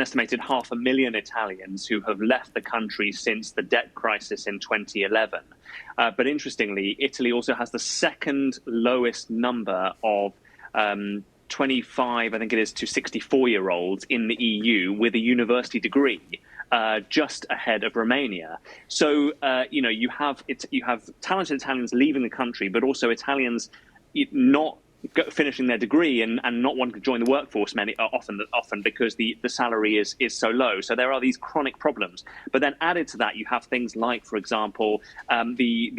estimated 500,000 Italians who have left the country since the debt crisis in 2011. But interestingly, Italy also has the second lowest number of 25, I think it is, to 64-year-olds in the EU with a university degree, just ahead of Romania. So, you have talented Italians leaving the country, but also Italians not finishing their degree and not wanting to join the workforce often because the salary is so low. So there are these chronic problems. But then added to that, you have things like, for example, the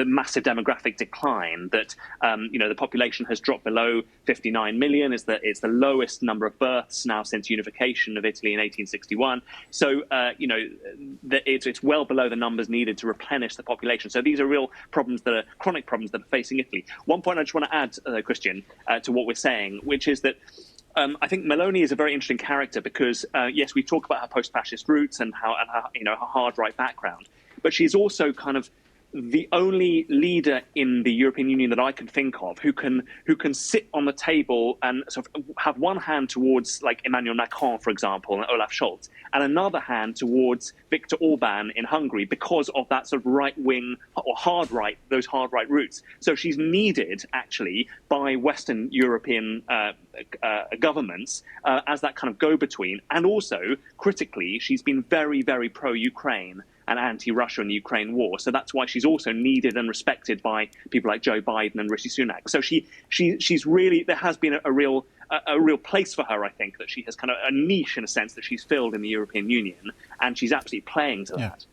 massive demographic decline that the population has dropped below 59 million. It's the lowest number of births now since unification of Italy in 1861. So it's well below the numbers needed to replenish the population. So these are real problems that are chronic problems that are facing Italy. One point I just want to add, Christian, to what we're saying, which is that I think Meloni is a very interesting character because, yes, we talk about her post-fascist roots and her hard right background, but she's also kind of the only leader in the European Union that I can think of who can sit on the table and sort of have one hand towards like Emmanuel Macron, for example, and Olaf Scholz, and another hand towards Viktor Orban in Hungary because of that sort of right-wing or those hard right roots. So she's needed actually by Western European governments as that kind of go-between, and also critically, she's been very, very pro-Ukraine and anti-Russia in the Ukraine war. So that's why she's also needed and respected by people like Joe Biden and Rishi Sunak. So she's really, there has been a real place for her, I think, that she has kind of a niche in a sense that she's filled in the European Union, and she's absolutely playing to that.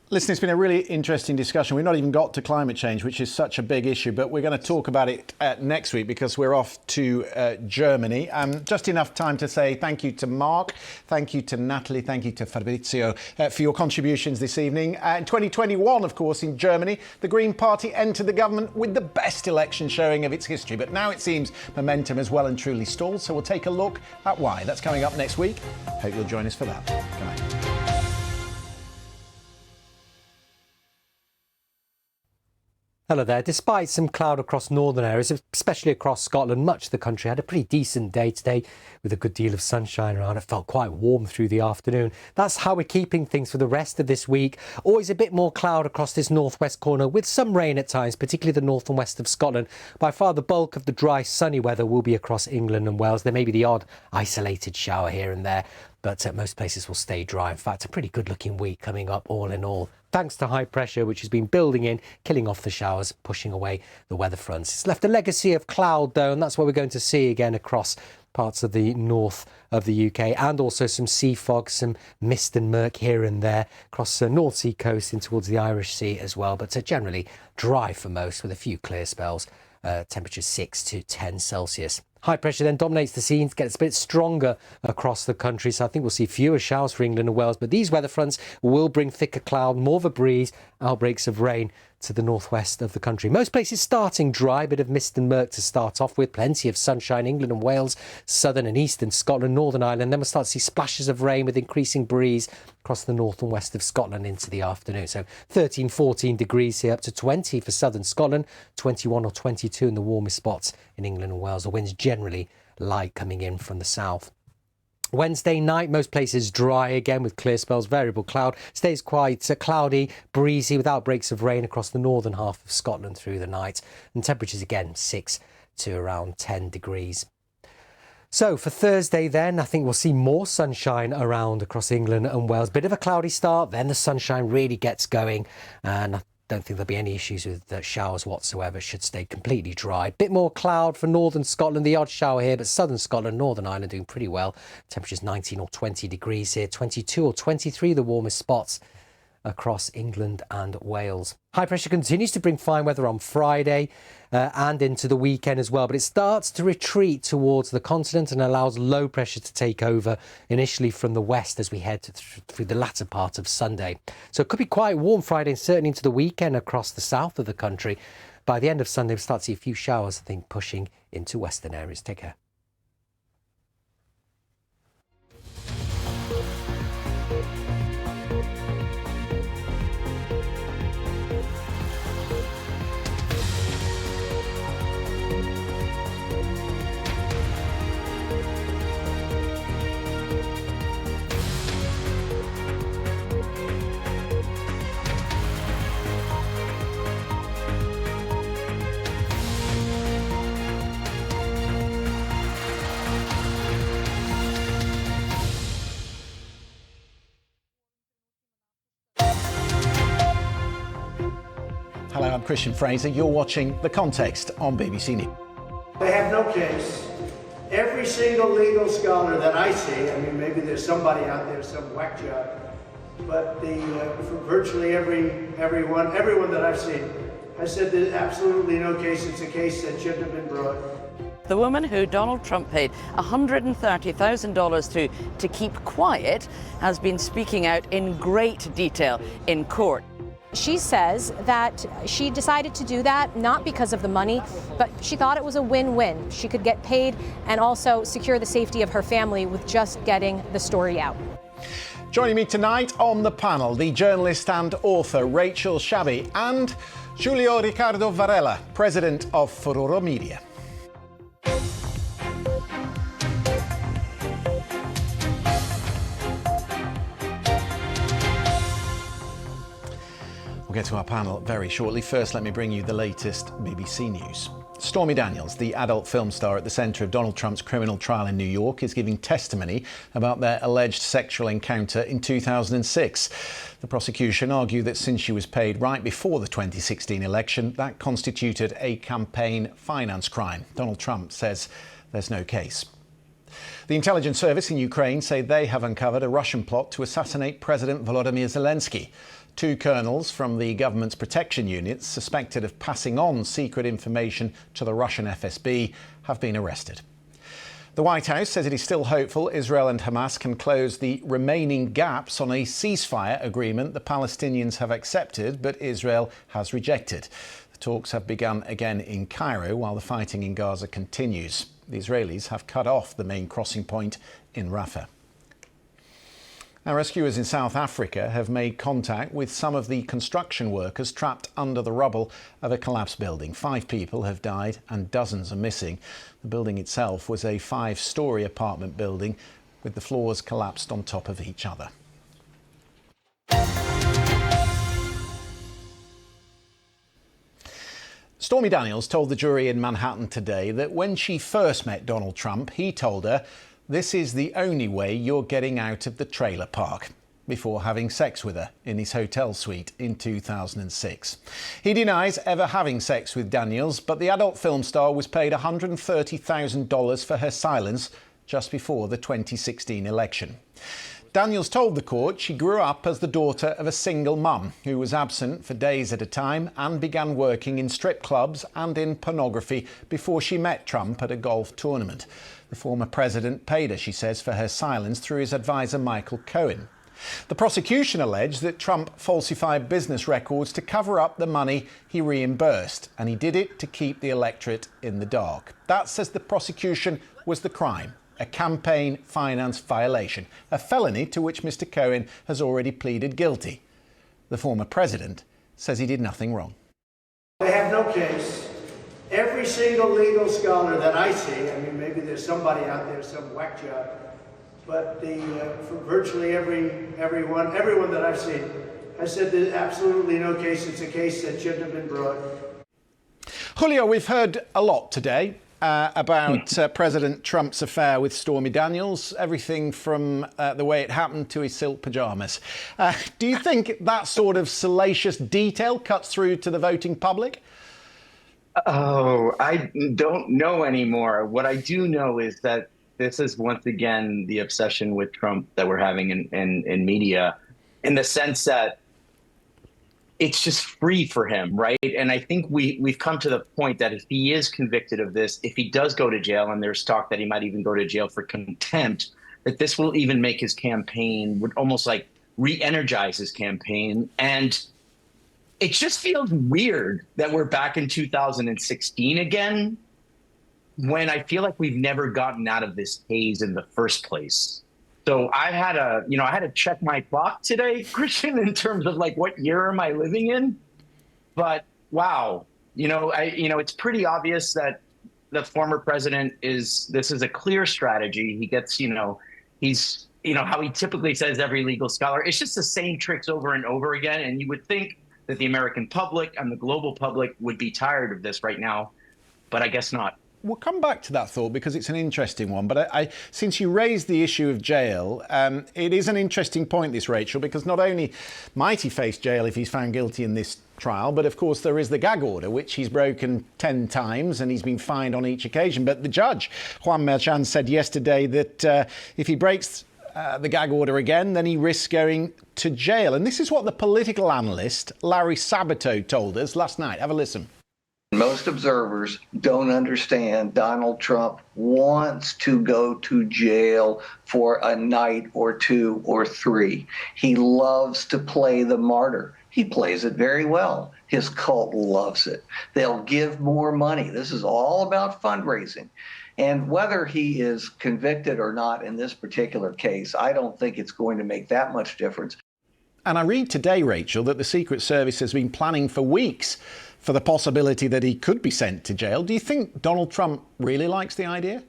Listen, it's been a really interesting discussion. We've not even got to climate change, which is such a big issue, but we're going to talk about it next week because we're off to Germany. Just enough time to say thank you to Mark, thank you to Natalie, thank you to Fabrizio for your contributions this evening. In 2021, of course, in Germany, the Green Party entered the government with the best election showing of its history. But now it seems momentum has well and truly stalled. So we'll take a look at why. That's coming up next week. Hope you'll join us for that. Good night. Hello there. Despite some cloud across northern areas, especially across Scotland, much of the country had a pretty decent day today with a good deal of sunshine around. It felt quite warm through the afternoon. That's how we're keeping things for the rest of this week. Always a bit more cloud across this northwest corner with some rain at times, particularly the north and west of Scotland. By far the bulk of the dry, sunny weather will be across England and Wales. There may be the odd isolated shower here and there, but most places will stay dry. In fact, a pretty good looking week coming up all in all, thanks to high pressure, which has been building in, killing off the showers, pushing away the weather fronts. It's left a legacy of cloud, though, and that's what we're going to see again across parts of the north of the UK, and also some sea fog, some mist and murk here and there across the North Sea coast in towards the Irish Sea as well, but generally dry for most with a few clear spells. Temperatures 6 to 10 Celsius. High pressure then dominates the scene, gets a bit stronger across the country, so I think we'll see fewer showers for England and Wales, but these weather fronts will bring thicker cloud, more of a breeze, outbreaks of rain to the northwest of the country. Most places starting dry, bit of mist and murk to start off with, plenty of sunshine, England and Wales, southern and eastern Scotland, Northern Ireland, then we'll start to see splashes of rain with increasing breeze across the north and west of Scotland into the afternoon. So 13, 14 degrees here, up to 20 for southern Scotland, 21 or 22 in the warmest spots in England and Wales. The winds generally light coming in from the south. Wednesday night, most places dry again with clear spells, variable cloud. Stays quite cloudy, breezy with outbreaks of rain across the northern half of Scotland through the night. And temperatures again 6 to around 10 degrees. So for Thursday then, I think we'll see more sunshine around across England and Wales. Bit of a cloudy start, then the sunshine really gets going, and I don't think there'll be any issues with showers whatsoever. Should stay completely dry. Bit more cloud for northern Scotland, the odd shower here, but southern Scotland, Northern Ireland doing pretty well. Temperatures 19 or 20 degrees here, 22 or 23 the warmest spots across England and Wales. High pressure continues to bring fine weather on Friday and into the weekend as well, but it starts to retreat towards the continent and allows low pressure to take over initially from the west as we head through the latter part of Sunday. So it could be quite warm Friday and certainly into the weekend across the south of the country. By the end of Sunday, we'll start to see a few showers, I think, pushing into western areas. Take care. I'm Christian Fraiser. You're watching The Context on BBC News. They have no case. Every single legal scholar that I see, I mean, maybe there's somebody out there, some whack job, but for virtually everyone that I've seen has said there's absolutely no case. It's a case that shouldn't have been brought. The woman who Donald Trump paid $130,000 to keep quiet has been speaking out in great detail in court. She says that she decided to do that not because of the money, but she thought it was a win-win. She could get paid and also secure the safety of her family with just getting the story out. Joining me tonight on the panel, the journalist and author Rachel Shabi and Julio Ricardo Varela, president of Furore Media. We'll get to our panel very shortly. First, let me bring you the latest BBC News. Stormy Daniels, the adult film star at the centre of Donald Trump's criminal trial in New York, is giving testimony about their alleged sexual encounter in 2006. The prosecution argue that since she was paid right before the 2016 election, that constituted a campaign finance crime. Donald Trump says there's no case. The intelligence service in Ukraine say they have uncovered a Russian plot to assassinate President Volodymyr Zelensky. Two colonels from the government's protection units suspected of passing on secret information to the Russian FSB have been arrested. The White House says it is still hopeful Israel and Hamas can close the remaining gaps on a ceasefire agreement the Palestinians have accepted but Israel has rejected. The talks have begun again in Cairo while the fighting in Gaza continues. The Israelis have cut off the main crossing point in Rafah. Now, rescuers in South Africa have made contact with some of the construction workers trapped under the rubble of a collapsed building. 5 people have died and dozens are missing. The building itself was a 5-storey apartment building with the floors collapsed on top of each other. Stormy Daniels told the jury in Manhattan today that when she first met Donald Trump, he told her, "This is the only way you're getting out of the trailer park," before having sex with her in his hotel suite in 2006. He denies ever having sex with Daniels, but the adult film star was paid $130,000 for her silence just before the 2016 election. Daniels told the court she grew up as the daughter of a single mum who was absent for days at a time and began working in strip clubs and in pornography before she met Trump at a golf tournament. The former president paid her, she says, for her silence through his advisor Michael Cohen. The prosecution alleged that Trump falsified business records to cover up the money he reimbursed, and he did it to keep the electorate in the dark. That, says the prosecution, was the crime, a campaign finance violation, a felony to which Mr. Cohen has already pleaded guilty. The former president says he did nothing wrong. They have no case. Every single legal scholar that I see, I mean, maybe there's somebody out there, some whack job, but for virtually everyone that I've seen has said there's absolutely no case. It's a case that shouldn't have been brought. Julio, we've heard a lot today about President Trump's affair with Stormy Daniels, everything from the way it happened to his silk pyjamas. Do you think that sort of salacious detail cuts through to the voting public? Oh, I don't know anymore. What I do know is that this is once again the obsession with Trump that we're having in media, in the sense that it's just free for him, right? And I think we've come to the point that if he is convicted of this, if he does go to jail, and there's talk that he might even go to jail for contempt, that this will even make his campaign, would almost like re-energize his campaign. And it just feels weird that we're back in 2016 again, when I feel like we've never gotten out of this haze in the first place. So I had to check my clock today, Christian, in terms of like, what year am I living in? But wow, it's pretty obvious that the former president this is a clear strategy. He gets, he's, how he typically says every legal scholar, it's just the same tricks over and over again. And you would think that the American public and the global public would be tired of this right now, but I guess not. We'll come back to that thought because it's an interesting one. But since you raised the issue of jail, it is an interesting point, this, Rachel, because not only might he face jail if he's found guilty in this trial. But of course, there is the gag order, which he's broken 10 times and he's been fined on each occasion. But the judge, Juan Merchan, said yesterday that if he breaks the gag order again, then he risks going to jail. And this is what the political analyst Larry Sabato told us last night. Have a listen. Most observers don't understand Donald Trump wants to go to jail for a night or two or three. He loves to play the martyr. He plays it very well. His cult loves it. They'll give more money. This is all about fundraising. And whether he is convicted or not in this particular case, I don't think it's going to make that much difference. And I read today, Rachel, that the Secret Service has been planning for weeks for the possibility that he could be sent to jail. Do you think Donald Trump really likes the idea?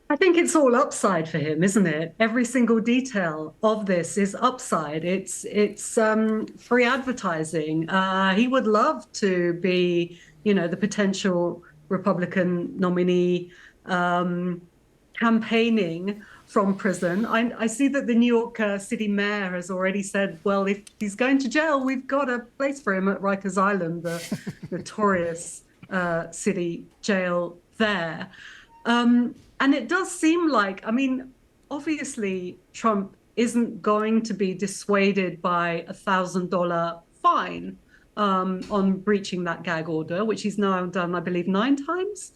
I think it's all upside for him, isn't it? Every single detail of this is upside. It's free advertising. He would love to be, the potential Republican nominee campaigning from prison. I see that the New York City mayor has already said, well, if he's going to jail, we've got a place for him at Rikers Island, the notorious city jail there. And it does seem like, obviously Trump isn't going to be dissuaded by a $1,000 fine on breaching that gag order, which he's now done, I believe, 9 times.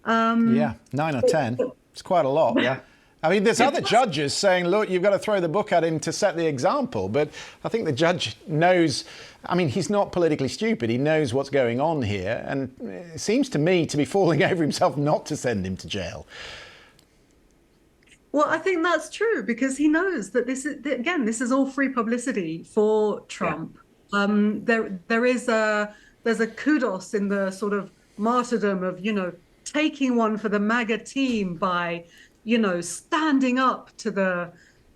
9 or 10. It's quite a lot. Yeah. There's other judges saying, look, you've got to throw the book at him to set the example. But I think the judge knows, he's not politically stupid. He knows what's going on here. And it seems to me to be falling over himself not to send him to jail. Well, I think that's true, because he knows that this is all free publicity for Trump. Yeah. There's a kudos in the sort of martyrdom of, taking one for the MAGA team by, standing up to the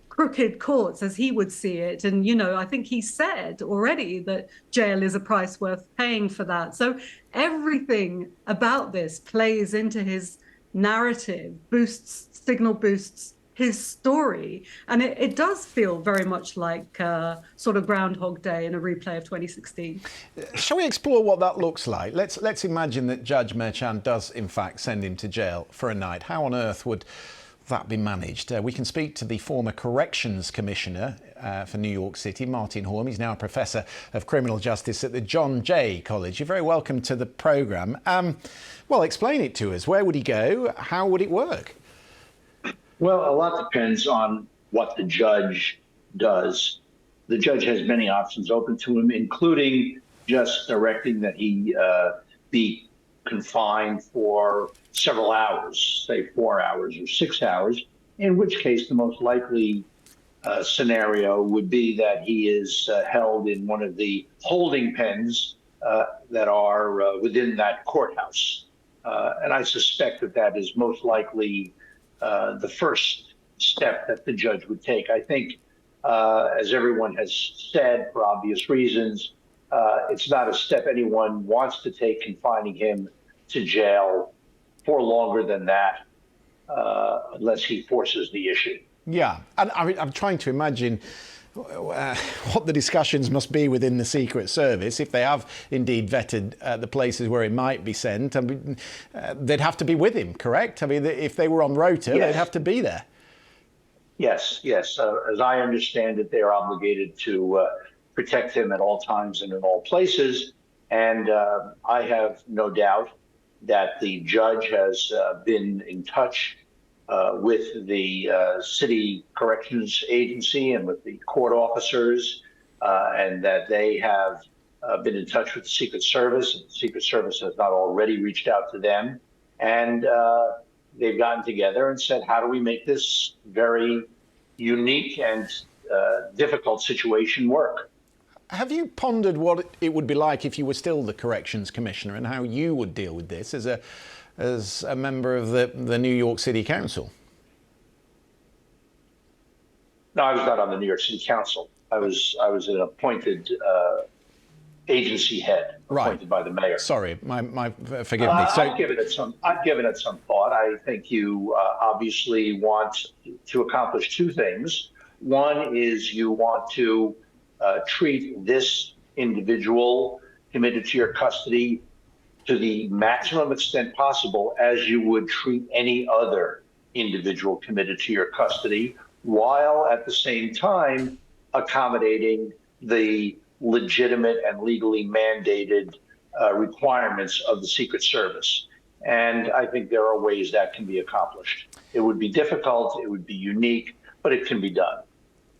crooked courts as he would see it. And, I think he said already that jail is a price worth paying for that. So everything about this plays into his narrative, signal boosts his story. And it does feel very much like sort of Groundhog Day in a replay of 2016. Shall we explore what that looks like? Let's imagine that Judge Merchan does, in fact, send him to jail for a night. How on earth would that be managed? We can speak to the former Corrections Commissioner for New York City, Martin Horm. He's now a Professor of Criminal Justice at the John Jay College. You're very welcome to the programme. Well, explain it to us. Where would he go? How would it work? Well, a lot depends on what the judge does. The judge has many options open to him, including just directing that he be confined for several hours, say 4 hours or 6 hours, in which case the most likely scenario would be that he is held in one of the holding pens that are within that courthouse. And I suspect that is most likely the first step that the judge would take. I think, as everyone has said, for obvious reasons, it's not a step anyone wants to take, confining him to jail for longer than that, unless he forces the issue. Yeah, and I'm trying to imagine what the discussions must be within the Secret Service if they have indeed vetted the places where he might be sent. They'd have to be with him, correct? If they were on rota, yes, they'd have to be there. Yes. As I understand it, they are obligated to protect him at all times and in all places. And I have no doubt that the judge has been in touch with the city corrections agency and with the court officers, and that they have been in touch with the Secret Service, and the Secret Service has not already reached out to them. And they've gotten together and said, how do we make this very unique and difficult situation work? Have you pondered what it would be like if you were still the Corrections Commissioner, and how you would deal with this as a member of the New York City Council? No, I was not on the New York City Council. I was an appointed agency head, appointed by the mayor. Sorry, my forgive me. I've given it some thought. I think you obviously want to accomplish two things. One is you want to treat this individual committed to your custody to the maximum extent possible as you would treat any other individual committed to your custody, while at the same time accommodating the legitimate and legally mandated requirements of the Secret Service. And I think there are ways that can be accomplished. It would be difficult, it would be unique, but it can be done.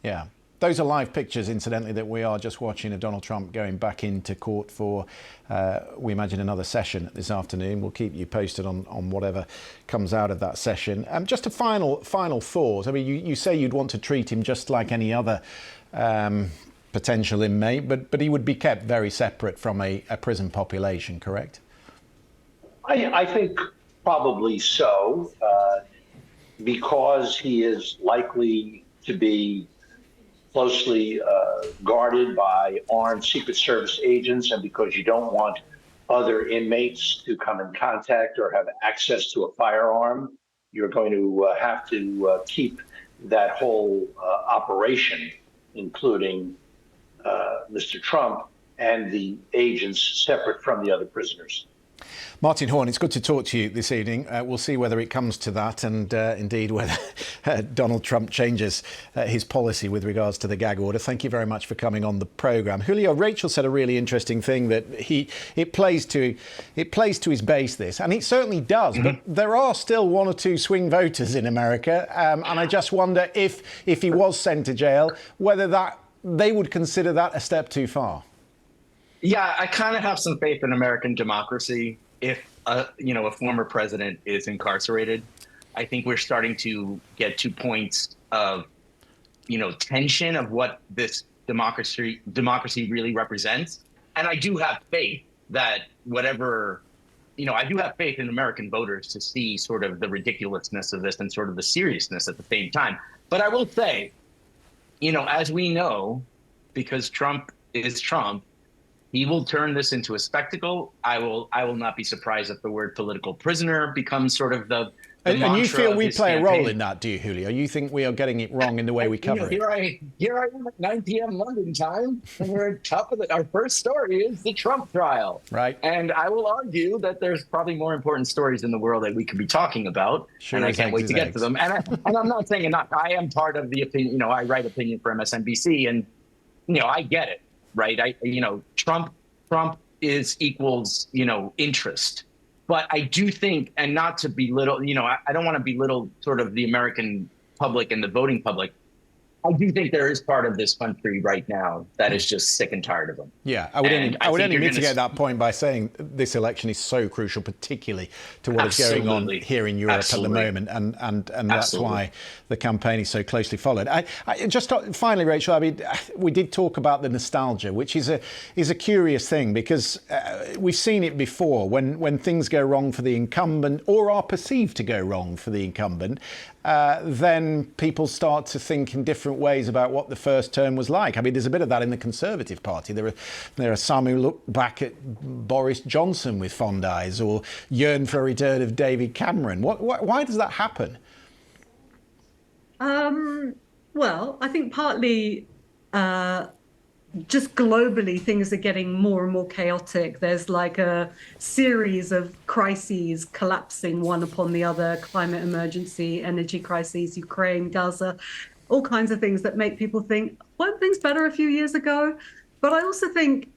Yeah. Those are live pictures, incidentally, that we are just watching of Donald Trump going back into court for, we imagine, another session this afternoon. We'll keep you posted on whatever comes out of that session. Just a final thought. I mean, you say you'd want to treat him just like any other potential inmate, but he would be kept very separate from a prison population, correct? I think probably so, because he is likely to be closely guarded by armed Secret Service agents, and because you don't want other inmates to come in contact or have access to a firearm, you're going to have to keep that whole operation, including Mr. Trump and the agents, separate from the other prisoners. Martin Horn, it's good to talk to you this evening. We'll see whether it comes to that and indeed whether Donald Trump changes his policy with regards to the gag order. Thank you very much for coming on the programme. Julio, Rachel said a really interesting thing, that it plays to his base, this, and it certainly does. Mm-hmm. But there are still one or two swing voters in America, and I just wonder if he was sent to jail, whether they would consider that a step too far. Yeah, I kind of have some faith in American democracy. If a former president is incarcerated, I think we're starting to get to points of, tension of what this democracy really represents. And I do have faith that I do have faith in American voters to see sort of the ridiculousness of this and sort of the seriousness at the same time. But I will say, as we know, because Trump is Trump, he will turn this into a spectacle. I will not be surprised if the word political prisoner becomes sort of the and you feel we play a role in that, do you, Julio? You think we are getting it wrong in the way we cover it? Here I am at 9 p.m. London time, and we're at top of it. Our first story is the Trump trial. Right. And I will argue that there's probably more important stories in the world that we could be talking about, and I can't wait to get to them. And I'm not saying I am part of the opinion. I write opinion for MSNBC, and I get it. Right. Trump equals, interest. But I do think, and not to belittle, I don't want to belittle sort of the American public and the voting public. I do think there is part of this country right now that is just sick and tired of them. Yeah, I would only mitigate that point by saying this election is so crucial, particularly to what is going on here in Europe at the moment, and that's why the campaign is so closely followed. I just finally, Rachel, I mean, we did talk about the nostalgia, which is a curious thing, because we've seen it before when things go wrong for the incumbent or are perceived to go wrong for the incumbent. Then people start to think in different ways about what the first term was like. I mean, there's a bit of that in the Conservative Party. There are some who look back at Boris Johnson with fond eyes, or yearn for a return of David Cameron. Why does that happen? Well, I think partly just globally, things are getting more and more chaotic. There's like a series of crises collapsing one upon the other: climate emergency, energy crises, Ukraine, Gaza, all kinds of things that make people think, weren't things better a few years ago? But I also think,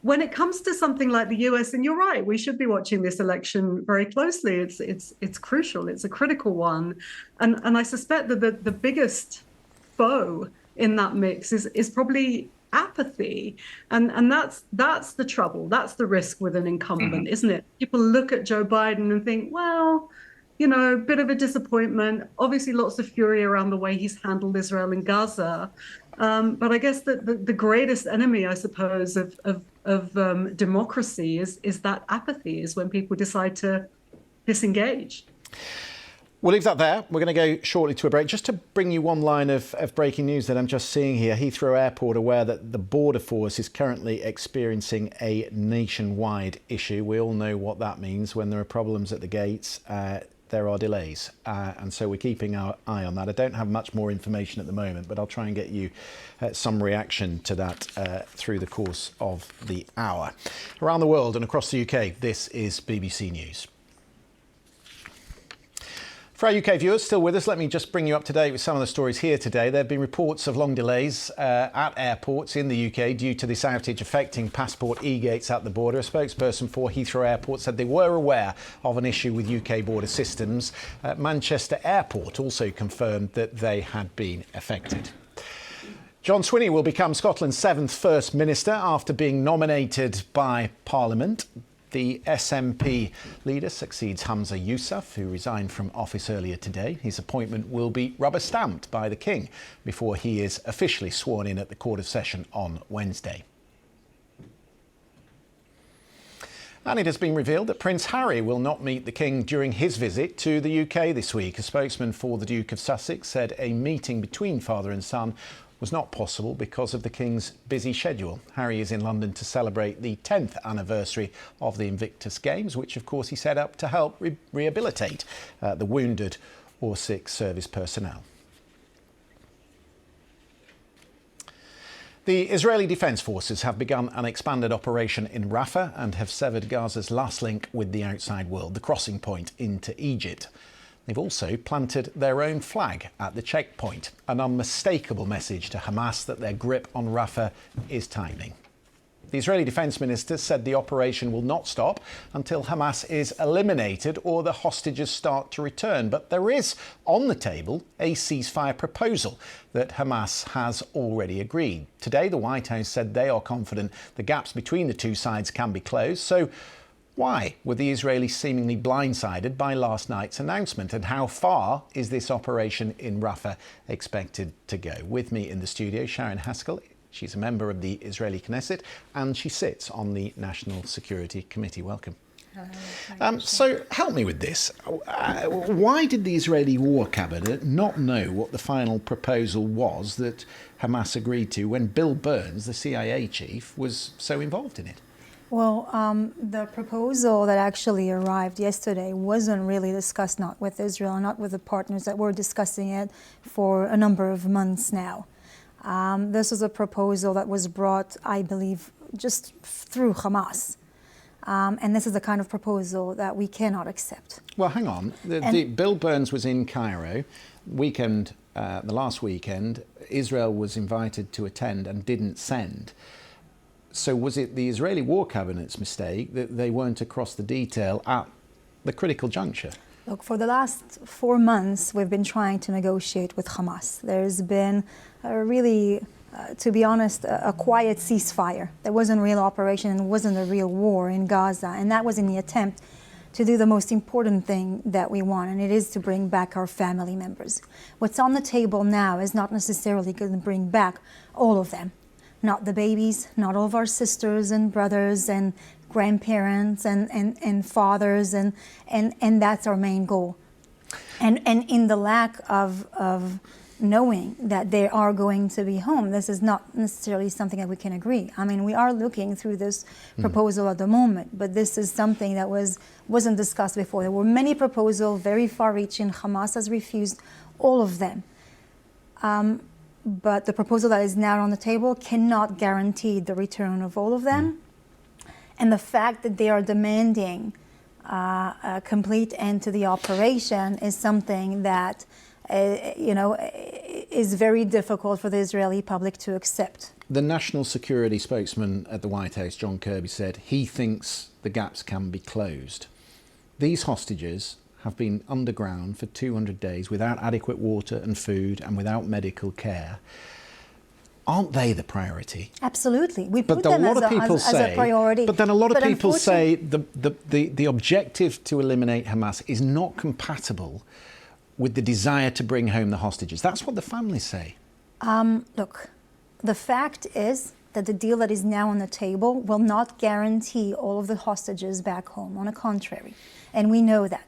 when it comes to something like the US, and you're right, we should be watching this election very closely. It's crucial. It's a critical one. And I suspect that the biggest foe in that mix is probably apathy, and that's the trouble. That's the risk with an incumbent, isn't it? People look at Joe Biden and think, well, a bit of a disappointment. Obviously, lots of fury around the way he's handled Israel and Gaza. But I guess that the greatest enemy, I suppose, of democracy is that apathy. Is when people decide to disengage. We'll leave that there. We're going to go shortly to a break. Just to bring you one line of breaking news that I'm just seeing here. Heathrow Airport aware that the Border Force is currently experiencing a nationwide issue. We all know what that means when there are problems at the gates. there are delays, and so we're keeping our eye on that. I don't have much more information at the moment, but I'll try and get you some reaction to that through the course of the hour. Around the world and across the UK, this is BBC News. For our UK viewers still with us, let me just bring you up to date with some of the stories here today. There have been reports of long delays at airports in the UK due to this outage affecting passport e-gates at the border. A spokesperson for Heathrow Airport said they were aware of an issue with UK border systems. Manchester Airport also confirmed that they had been affected. John Swinney will become Scotland's 7th First Minister after being nominated by Parliament. The SNP leader succeeds Hamza Yousaf, who resigned from office earlier today. His appointment will be rubber-stamped by the King before he is officially sworn in at the Court of Session on Wednesday. And it has been revealed that Prince Harry will not meet the King during his visit to the UK this week. A spokesman for the Duke of Sussex said a meeting between father and son was not possible because of the King's busy schedule. Harry is in London to celebrate the 10th anniversary of the Invictus Games, which of course he set up to help rehabilitate the wounded or sick service personnel. The Israeli Defence Forces have begun an expanded operation in Rafah and have severed Gaza's last link with the outside world, the crossing point into Egypt. They've also planted their own flag at the checkpoint, an unmistakable message to Hamas that their grip on Rafah is tightening. The Israeli Defence Minister said the operation will not stop until Hamas is eliminated or the hostages start to return. But there is on the table a ceasefire proposal that Hamas has already agreed. Today, the White House said they are confident the gaps between the two sides can be closed. So why were the Israelis seemingly blindsided by last night's announcement, and how far is this operation in Rafah expected to go? With me in the studio, Sharon Haskell. She's a member of the Israeli Knesset and she sits on the National Security Committee. Welcome. So help me with this. Why did the Israeli War Cabinet not know what the final proposal was that Hamas agreed to when Bill Burns, the CIA chief, was so involved in it? Well, the proposal that actually arrived yesterday wasn't really discussed, not with Israel, not with the partners that were discussing it for a number of months now. This is a proposal that was brought, I believe, just through Hamas. And this is the kind of proposal that we cannot accept. Well, hang on. Bill Burns was in Cairo the last weekend. Israel was invited to attend and didn't send. So was it the Israeli War Cabinet's mistake that they weren't across the detail at the critical juncture? Look, for the last 4 months, we've been trying to negotiate with Hamas. There's been to be honest, a quiet ceasefire. There wasn't a real operation and wasn't a real war in Gaza. And that was in the attempt to do the most important thing that we want, and it is to bring back our family members. What's on the table now is not necessarily going to bring back all of them. Not the babies, not all of our sisters and brothers and grandparents and fathers, and that's our main goal. And in the lack of knowing that they are going to be home, this is not necessarily something that we can agree. I mean, we are looking through this proposal at the moment, but this is something that wasn't discussed before. There were many proposals, very far-reaching. Hamas has refused all of them. But the proposal that is now on the table cannot guarantee the return of all of them. And the fact that they are demanding a complete end to the operation is something that, is very difficult for the Israeli public to accept. The national security spokesman at the White House, John Kirby, said he thinks the gaps can be closed. These hostages have been underground for 200 days without adequate water and food and without medical care. Aren't they the priority? Absolutely. We put them as a priority. But then a lot of people say the objective to eliminate Hamas is not compatible with the desire to bring home the hostages. That's what the families say. Look, the fact is that the deal that is now on the table will not guarantee all of the hostages back home. On the contrary. And we know that.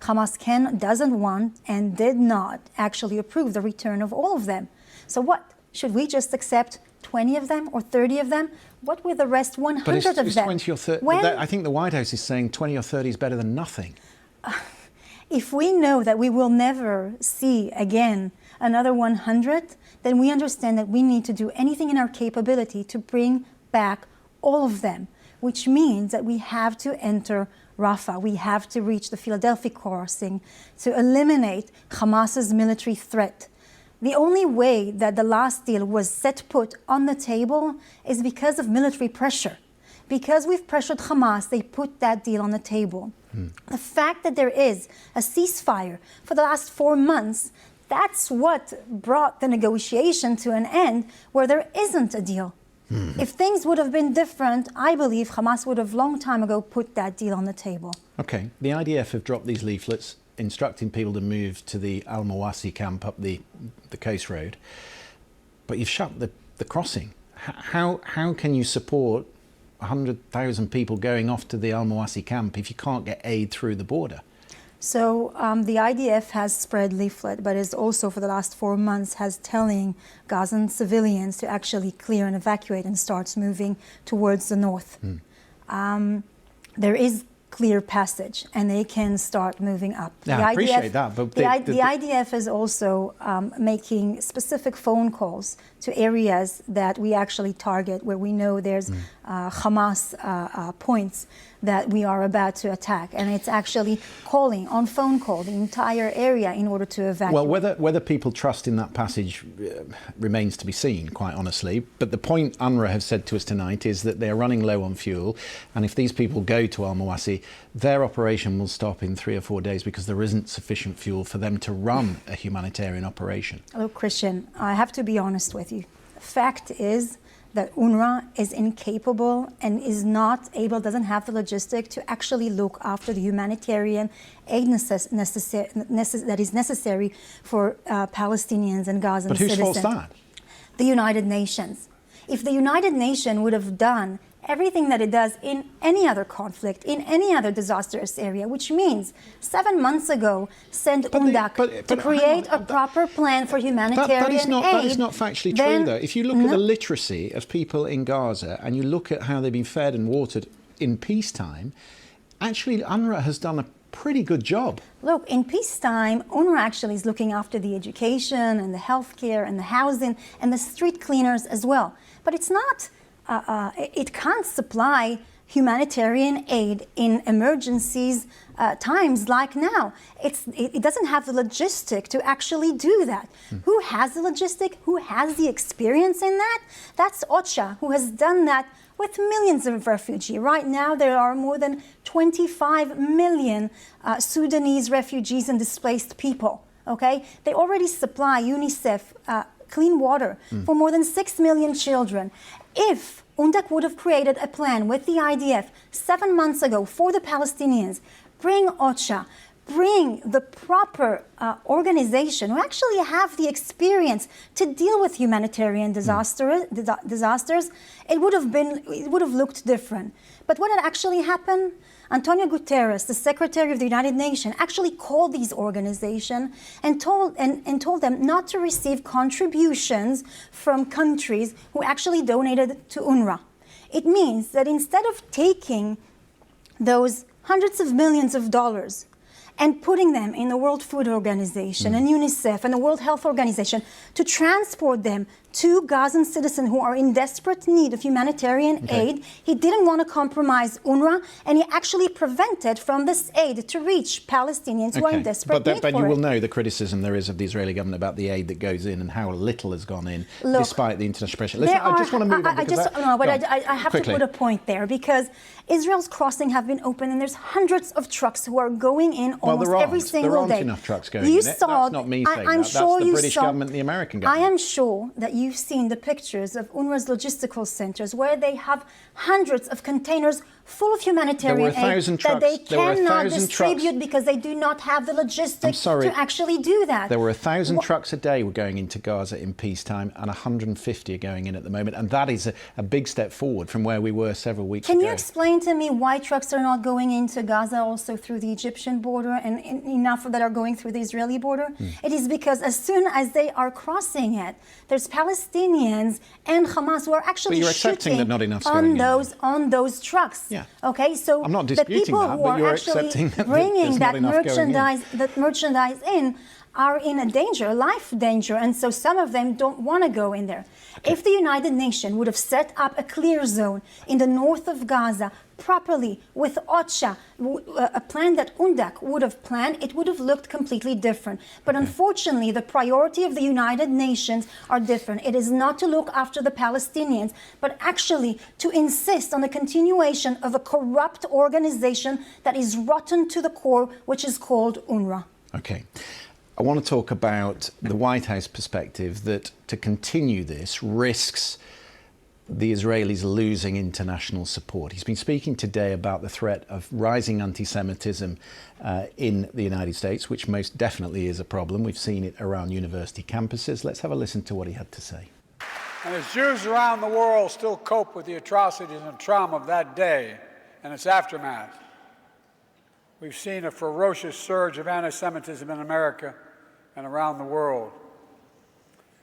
Hamas doesn't want and did not actually approve the return of all of them. So what? Should we just accept 20 of them or 30 of them? What with the rest 100 of them? 20 or 30. I think the White House is saying 20 or 30 is better than nothing. If we know that we will never see again another 100, then we understand that we need to do anything in our capability to bring back all of them, which means that we have to enter Rafah. We have to reach the Philadelphia crossing to eliminate Hamas's military threat. The only way that the last deal was set put on the table is because of military pressure. Because we've pressured Hamas, they put that deal on the table. The fact that there is a ceasefire for the last 4 months, that's what brought the negotiation to an end where there isn't a deal. If things would have been different, I believe Hamas would have long time ago put that deal on the table. Okay, the IDF have dropped these leaflets instructing people to move to the Al-Mawasi camp up the coast road, but you've shut the crossing. How can you support 100,000 people going off to the Al-Mawasi camp if you can't get aid through the border? So the IDF has spread leaflet, but is also for the last 4 months has telling Gazan civilians to actually clear and evacuate and starts moving towards the north. There is clear passage and they can start moving up. Yeah, I appreciate that, but the IDF is also making specific phone calls to areas that we actually target where we know there's Hamas points that we are about to attack, and it's actually calling on phone call the entire area in order to evacuate. Well, whether people trust in that passage remains to be seen, quite honestly. But the point UNRWA have said to us tonight is that they're running low on fuel, and if these people go to Al-Mawasi, their operation will stop in 3 or 4 days because there isn't sufficient fuel for them to run a humanitarian operation. Look, Christian, I have to be honest with you. The fact is that UNRWA is incapable and is not able, doesn't have the logistic to actually look after the humanitarian aid that is necessary for Palestinians and Gazan citizens. But whose fault's that? The United Nations. If the United Nations would have done everything that it does in any other conflict, in any other disastrous area, which means 7 months ago sent UNDAC to create a proper plan for humanitarian aid. That is not factually true, though. If you look at the literacy of people in Gaza and you look at how they've been fed and watered in peacetime, actually UNRWA has done a pretty good job. Look, in peacetime, UNRWA actually is looking after the education and the healthcare and the housing and the street cleaners as well. But it's not... it can't supply humanitarian aid in emergencies times like now. It doesn't have the logistic to actually do that. Who has the logistic? Who has the experience in that? That's OCHA, who has done that with millions of refugees. Right now, there are more than 25 million Sudanese refugees and displaced people. Okay, they already supply UNICEF clean water for more than 6 million children. If UNDAC would have created a plan with the IDF 7 months ago for the Palestinians, bring OCHA, bring the proper organization who actually have the experience to deal with humanitarian disasters, it would have looked different. But what had actually happened? Antonio Guterres, the Secretary of the United Nations, actually called these organizations and told them not to receive contributions from countries who actually donated to UNRWA. It means that instead of taking those hundreds of millions of dollars and putting them in the World Food Organization and UNICEF and the World Health Organization to transport them to Gazan citizens who are in desperate need of humanitarian aid, he didn't want to compromise UNRWA, and he actually prevented from this aid to reach Palestinians who are in desperate need for it. But you will know the criticism there is of the Israeli government about the aid that goes in and how little has gone in, despite the international pressure. Listen, I just want to move on. I have to put a point there, because Israel's crossing have been open and there's hundreds of trucks who are going in almost every single day. There aren't enough trucks going in. That's not me saying that. That's the British government and the American government. I am sure that you've seen the pictures of UNRWA's logistical centers where they have hundreds of containers full of humanitarian aid that they cannot distribute because they do not have the logistics to actually do that. There were 1,000 trucks a day were going into Gaza in peacetime, and 150 are going in at the moment, and that is a big step forward from where we were several weeks ago. Can you explain to me why trucks are not going into Gaza also through the Egyptian border and enough that are going through the Israeli border? It is because as soon as they are crossing it, there's Palestinians and Hamas who are actually shooting that not enough's on those trucks. Yeah. Yeah. Okay, so I'm not the disputing people that, who but are you're actually accepting that bringing there's not that enough going in. merchandise in are in a danger, life danger, and so some of them don't want to go in there. Okay. If the United Nations would have set up a clear zone in the north of Gaza properly with OCHA, a plan that UNDAC would have planned, it would have looked completely different. But unfortunately, the priority of the United Nations are different. It is not to look after the Palestinians, but actually to insist on the continuation of a corrupt organization that is rotten to the core, which is called UNRWA. Okay. I want to talk about the White House perspective that to continue this risks the Israelis losing international support. He's been speaking today about the threat of rising anti-Semitism in the United States, which most definitely is a problem. We've seen it around university campuses. Let's have a listen to what he had to say. And as Jews around the world still cope with the atrocities and trauma of that day and its aftermath, we've seen a ferocious surge of anti-Semitism in America and around the world.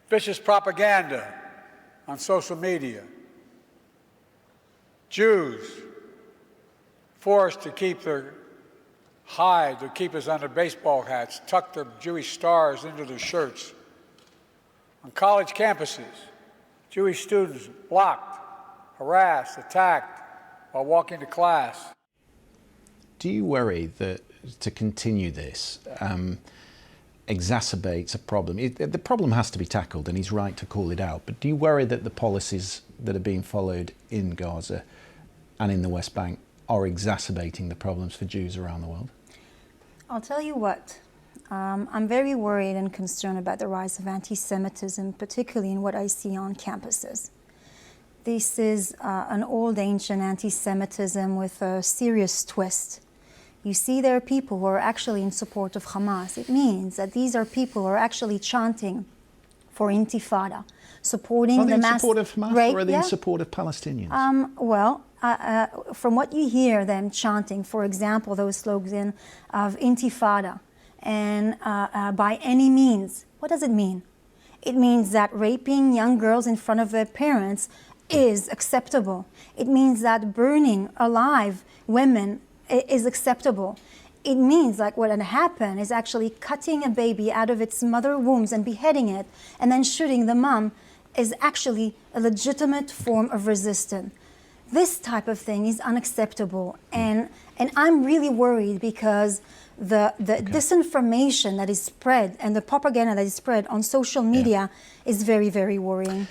Vicious propaganda on social media. Jews forced to keep their hide, to keep us under baseball hats, tuck their Jewish stars into their shirts. On college campuses, Jewish students blocked, harassed, attacked while walking to class. Do you worry that to continue this exacerbates a problem? The problem has to be tackled, and he's right to call it out. But do you worry that the policies that are being followed in Gaza and in the West Bank are exacerbating the problems for Jews around the world? I'll tell you what. I'm very worried and concerned about the rise of anti-Semitism, particularly in what I see on campuses. This is an old ancient anti-Semitism with a serious twist. You see, there are people who are actually in support of Hamas. It means that these are people who are actually chanting for intifada, supporting the mass rape. Are they in support of Hamas or are they in support of Palestinians? From what you hear them chanting, for example, those slogans of intifada and by any means, what does it mean? It means that raping young girls in front of their parents is acceptable. It means that burning alive women is acceptable. It means like what had happened is actually cutting a baby out of its mother wombs and beheading it and then shooting the mom is actually a legitimate form of resistance. This type of thing is unacceptable, and I'm really worried because the disinformation that is spread and the propaganda that is spread on social media is very, very worrying.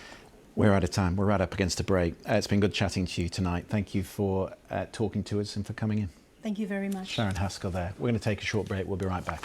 We're out of time. We're right up against a break. It's been good chatting to you tonight. Thank you for talking to us and for coming in. Thank you very much. Sharon Haskell there. We're going to take a short break. We'll be right back.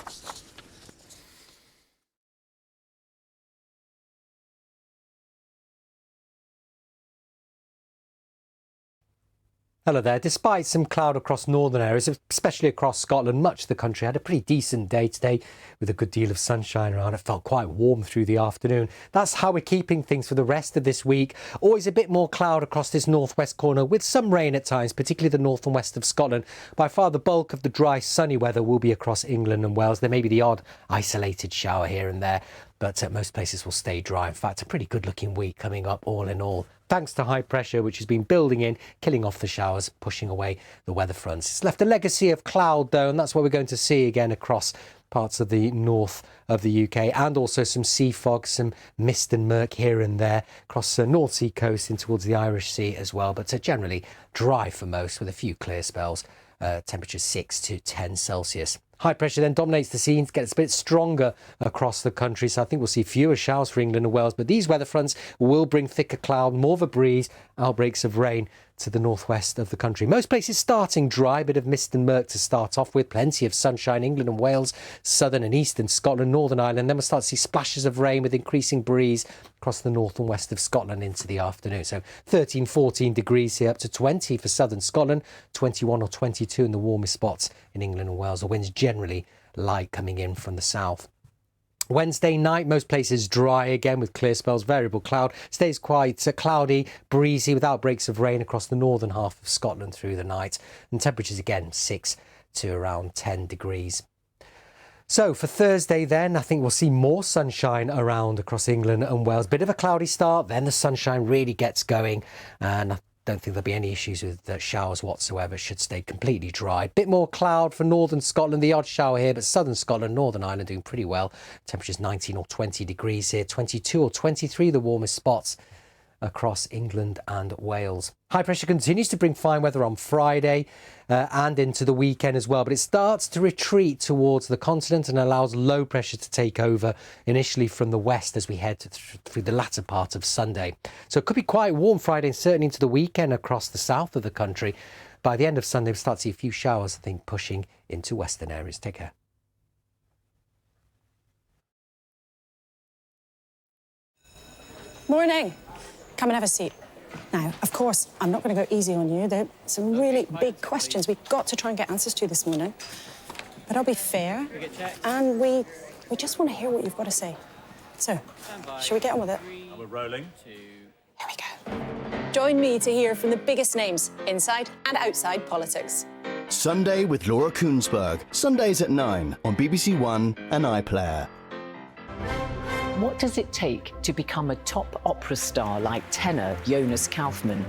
Hello there. Despite some cloud across northern areas, especially across Scotland, much of the country had a pretty decent day today with a good deal of sunshine around. It felt quite warm through the afternoon. That's how we're keeping things for the rest of this week. Always a bit more cloud across this northwest corner with some rain at times, particularly the north and west of Scotland. By far the bulk of the dry, sunny weather will be across England and Wales. There may be the odd isolated shower here and there, but most places will stay dry. In fact, a pretty good looking week coming up all in all. Thanks to high pressure, which has been building in, killing off the showers, pushing away the weather fronts. It's left a legacy of cloud, though, and that's what we're going to see again across parts of the north of the UK, and also some sea fog, some mist and murk here and there across the North Sea coast in towards the Irish Sea as well, but generally dry for most with a few clear spells, temperatures 6 to 10 Celsius. High pressure then dominates the scenes, gets a bit stronger across the country, so I think we'll see fewer showers for England and Wales, but these weather fronts will bring thicker cloud, more of a breeze, outbreaks of rain to the northwest of the country. Most places starting dry, bit of mist and murk to start off with, plenty of sunshine, England and Wales, southern and eastern Scotland, Northern Ireland, then we'll start to see splashes of rain with increasing breeze across the north and west of Scotland into the afternoon. So 13, 14 degrees here, up to 20 for southern Scotland, 21 or 22 in the warmest spots in England and Wales. The winds generally light coming in from the south. Wednesday night, most places dry again with clear spells, variable cloud. Stays quite cloudy, breezy with outbreaks of rain across the northern half of Scotland through the night. And temperatures again 6 to around 10 degrees. So for Thursday then, I think we'll see more sunshine around across England and Wales. Bit of a cloudy start, then the sunshine really gets going. And don't think there'll be any issues with showers whatsoever. Should stay completely dry. Bit more cloud for northern Scotland, the odd shower here, but southern Scotland, Northern Ireland doing pretty well. Temperatures 19 or 20 degrees here, 22 or 23 the warmest spots across England and Wales. High pressure continues to bring fine weather on Friday and into the weekend as well, but it starts to retreat towards the continent and allows low pressure to take over initially from the west as we head through the latter part of Sunday. So it could be quite warm Friday and certainly into the weekend across the south of the country. By the end of Sunday, we'll start to see a few showers, I think, pushing into western areas. Take care. Morning. Come and have a seat. Now, of course, I'm not going to go easy on you. There are some really big questions we've got to try and get answers to this morning. But I'll be fair, and we just want to hear what you've got to say. So, shall we get on with it? We're rolling. Here we go. Join me to hear from the biggest names inside and outside politics. Sunday with Laura Koonsberg. Sundays at 9 on BBC One and iPlayer. What does it take to become a top opera star like tenor Jonas Kaufmann,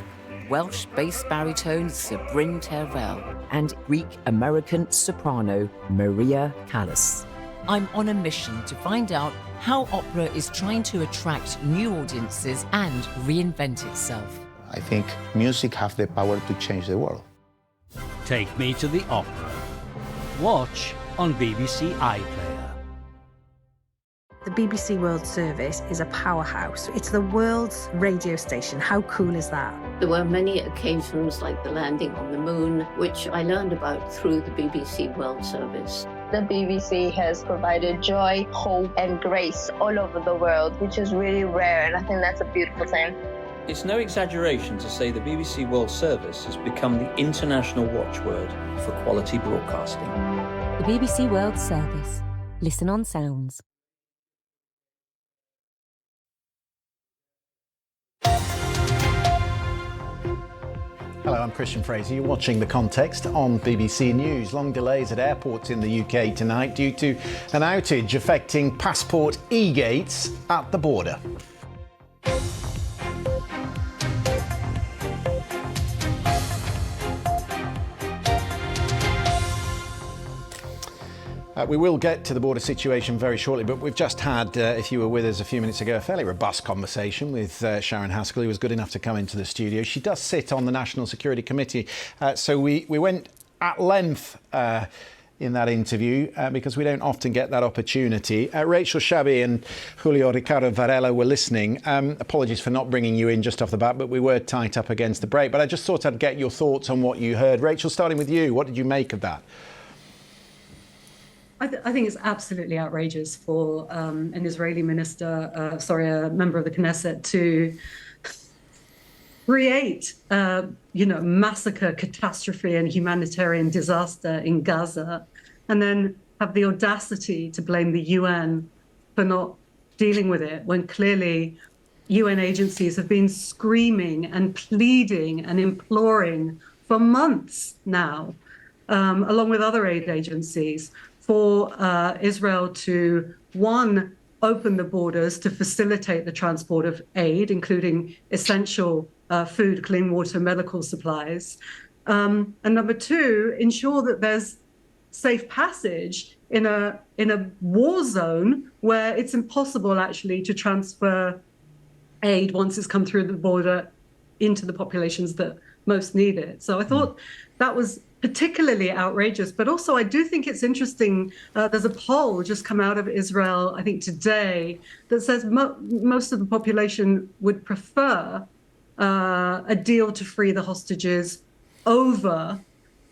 Welsh bass baritone Sabryn Terfel, and Greek-American soprano Maria Callas? I'm on a mission to find out how opera is trying to attract new audiences and reinvent itself. I think music has the power to change the world. Take me to the opera. Watch on BBC iPlayer. The BBC World Service is a powerhouse. It's the world's radio station. How cool is that? There were many occasions like the landing on the moon, which I learned about through the BBC World Service. The BBC has provided joy, hope, and grace all over the world, which is really rare, and I think that's a beautiful thing. It's no exaggeration to say the BBC World Service has become the international watchword for quality broadcasting. The BBC World Service. Listen on Sounds. Hello, I'm Christian Fraiser. You're watching The Context on BBC News. Long delays at airports in the UK tonight due to an outage affecting passport e-gates at the border. We will get to the border situation very shortly, but we've just had, if you were with us a few minutes ago, a fairly robust conversation with Sharon Haskell, who was good enough to come into the studio. She does sit on the National Security Committee, so we went at length in that interview because we don't often get that opportunity. Rachel Shabi and Julio Ricardo Varela were listening. Apologies for not bringing you in just off the bat, but we were tight up against the break. But I just thought I'd get your thoughts on what you heard. Rachel, starting with you, what did you make of that? I think it's absolutely outrageous for an Israeli minister, a member of the Knesset, to create, massacre, catastrophe, and humanitarian disaster in Gaza, and then have the audacity to blame the UN for not dealing with it, when clearly UN agencies have been screaming and pleading and imploring for months now, along with other aid agencies, for Israel to, one, open the borders to facilitate the transport of aid, including essential food, clean water, medical supplies. And number two, ensure that there's safe passage in a war zone where it's impossible actually to transfer aid once it's come through the border into the populations that most need it. So I thought that was particularly outrageous, but also I do think it's interesting. There's a poll just come out of Israel, I think today, that says most of the population would prefer a deal to free the hostages over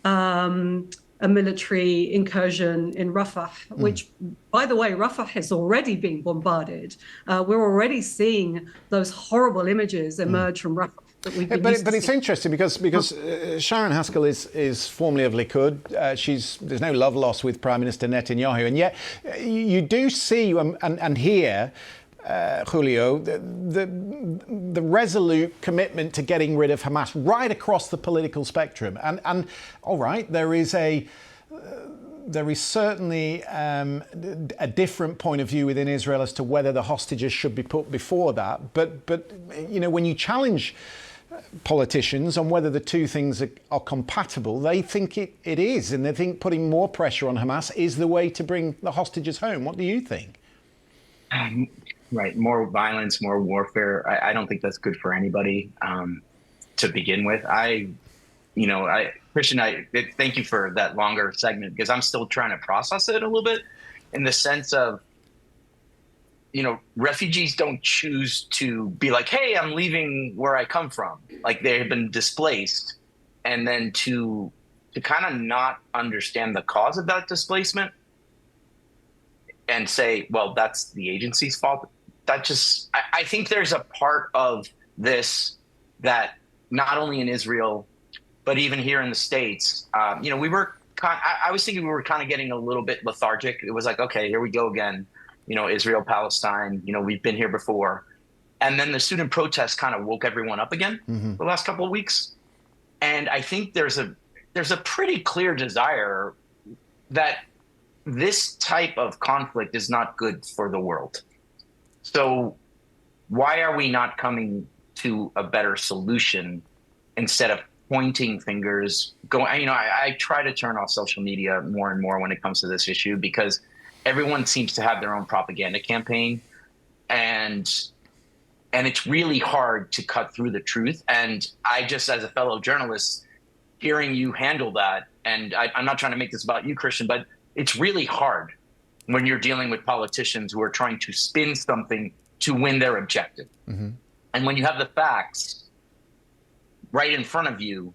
a military incursion in Rafah, which, by the way, Rafah is already being bombarded. We're already seeing those horrible images emerge from Rafah. But it's interesting because Sharon Haskell is formerly of Likud. There's no love lost with Prime Minister Netanyahu, and yet you do see and hear, Julio, the resolute commitment to getting rid of Hamas right across the political spectrum. And all right, there is certainly a different point of view within Israel as to whether the hostages should be put before that. But when you challenge politicians on whether the two things are compatible. They think it is, and they think putting more pressure on Hamas is the way to bring the hostages home. What do you think? Right, more violence, more warfare. I don't think that's good for anybody to begin with. Christian, thank you for that longer segment, because I'm still trying to process it a little bit, in the sense of, refugees don't choose to be like, hey, I'm leaving where I come from. Like, they've been displaced, and then to kind of not understand the cause of that displacement and say, well, that's the agency's fault. I think there's a part of this that not only in Israel, but even here in the States, I was thinking we were kind of getting a little bit lethargic. It was like, okay, here we go again. Israel, Palestine, we've been here before. And then the student protests kind of woke everyone up again the last couple of weeks. And I think there's a pretty clear desire that this type of conflict is not good for the world. So why are we not coming to a better solution instead of pointing fingers? I try to turn off social media more and more when it comes to this issue, because everyone seems to have their own propaganda campaign, and it's really hard to cut through the truth. And I just, as a fellow journalist, hearing you handle that, and I'm not trying to make this about you, Christian, but it's really hard when you're dealing with politicians who are trying to spin something to win their objective. And when you have the facts right in front of you,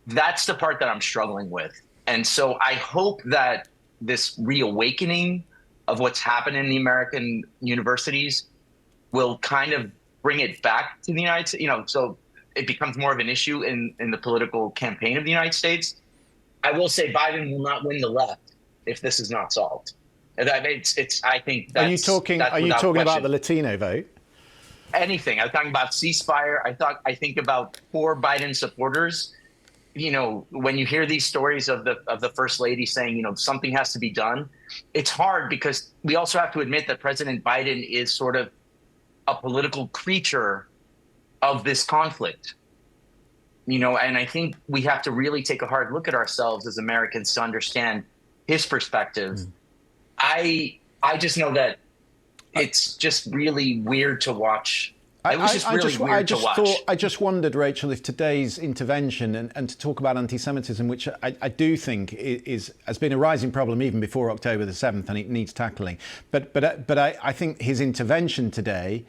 that's the part that I'm struggling with. And so I hope that this reawakening of what's happened in the American universities will kind of bring it back to the United States, so it becomes more of an issue in the political campaign of the United States. I will say Biden will not win the left if this is not solved. I think that's, are you talking about the Latino vote? Anything. I'm talking about ceasefire. I think about poor Biden supporters. When you hear these stories of the First Lady saying, something has to be done, it's hard, because we also have to admit that President Biden is sort of a political creature of this conflict. And I think we have to really take a hard look at ourselves as Americans to understand his perspective. I just know that it's just really weird to watch. It was just really weird to watch. I just wondered, Rachel, if today's intervention and to talk about anti-Semitism, which I do think has been a rising problem even before October the 7th, and it needs tackling. But I think his intervention today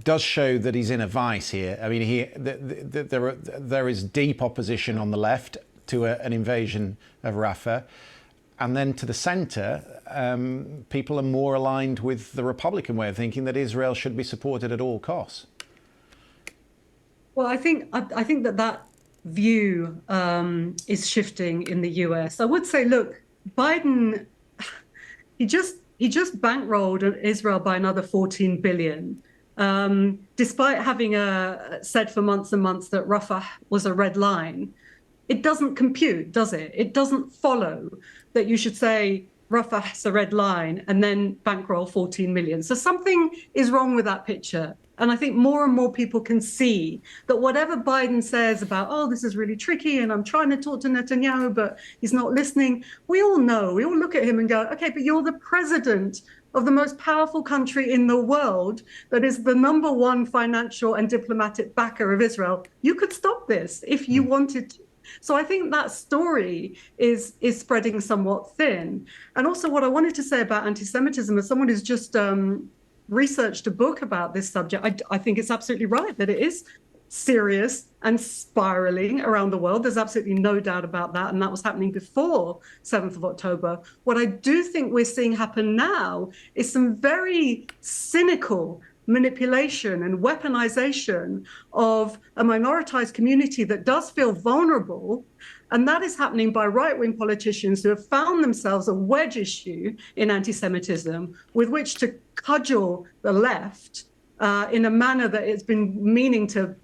does show that he's in a vice here. I mean, there is deep opposition on the left to an invasion of Rafah. And then to the centre, people are more aligned with the Republican way of thinking that Israel should be supported at all costs. Well, I think that view is shifting in the US. I would say, look, Biden, he just bankrolled Israel by another $14 billion, despite having said for months and months that Rafah was a red line. It doesn't compute, does it? It doesn't follow that you should say Rafah's a red line and then bankroll 14 million. So something is wrong with that picture. And I think more and more people can see that whatever Biden says about, oh, this is really tricky and I'm trying to talk to Netanyahu, but he's not listening. We all know, we all look at him and go, okay, but you're the president of the most powerful country in the world that is the #1 financial and diplomatic backer of Israel. You could stop this if you wanted to. So I think that story is spreading somewhat thin. And also what I wanted to say about anti-Semitism, as someone who's just researched a book about this subject, I think it's absolutely right that it is serious and spiraling around the world. There's absolutely no doubt about that. And that was happening before 7th of October. What I do think we're seeing happen now is some very cynical manipulation and weaponization of a minoritized community that does feel vulnerable. And that is happening by right-wing politicians who have found themselves a wedge issue in anti-Semitism with which to cudgel the left in a manner that it's been meaning to,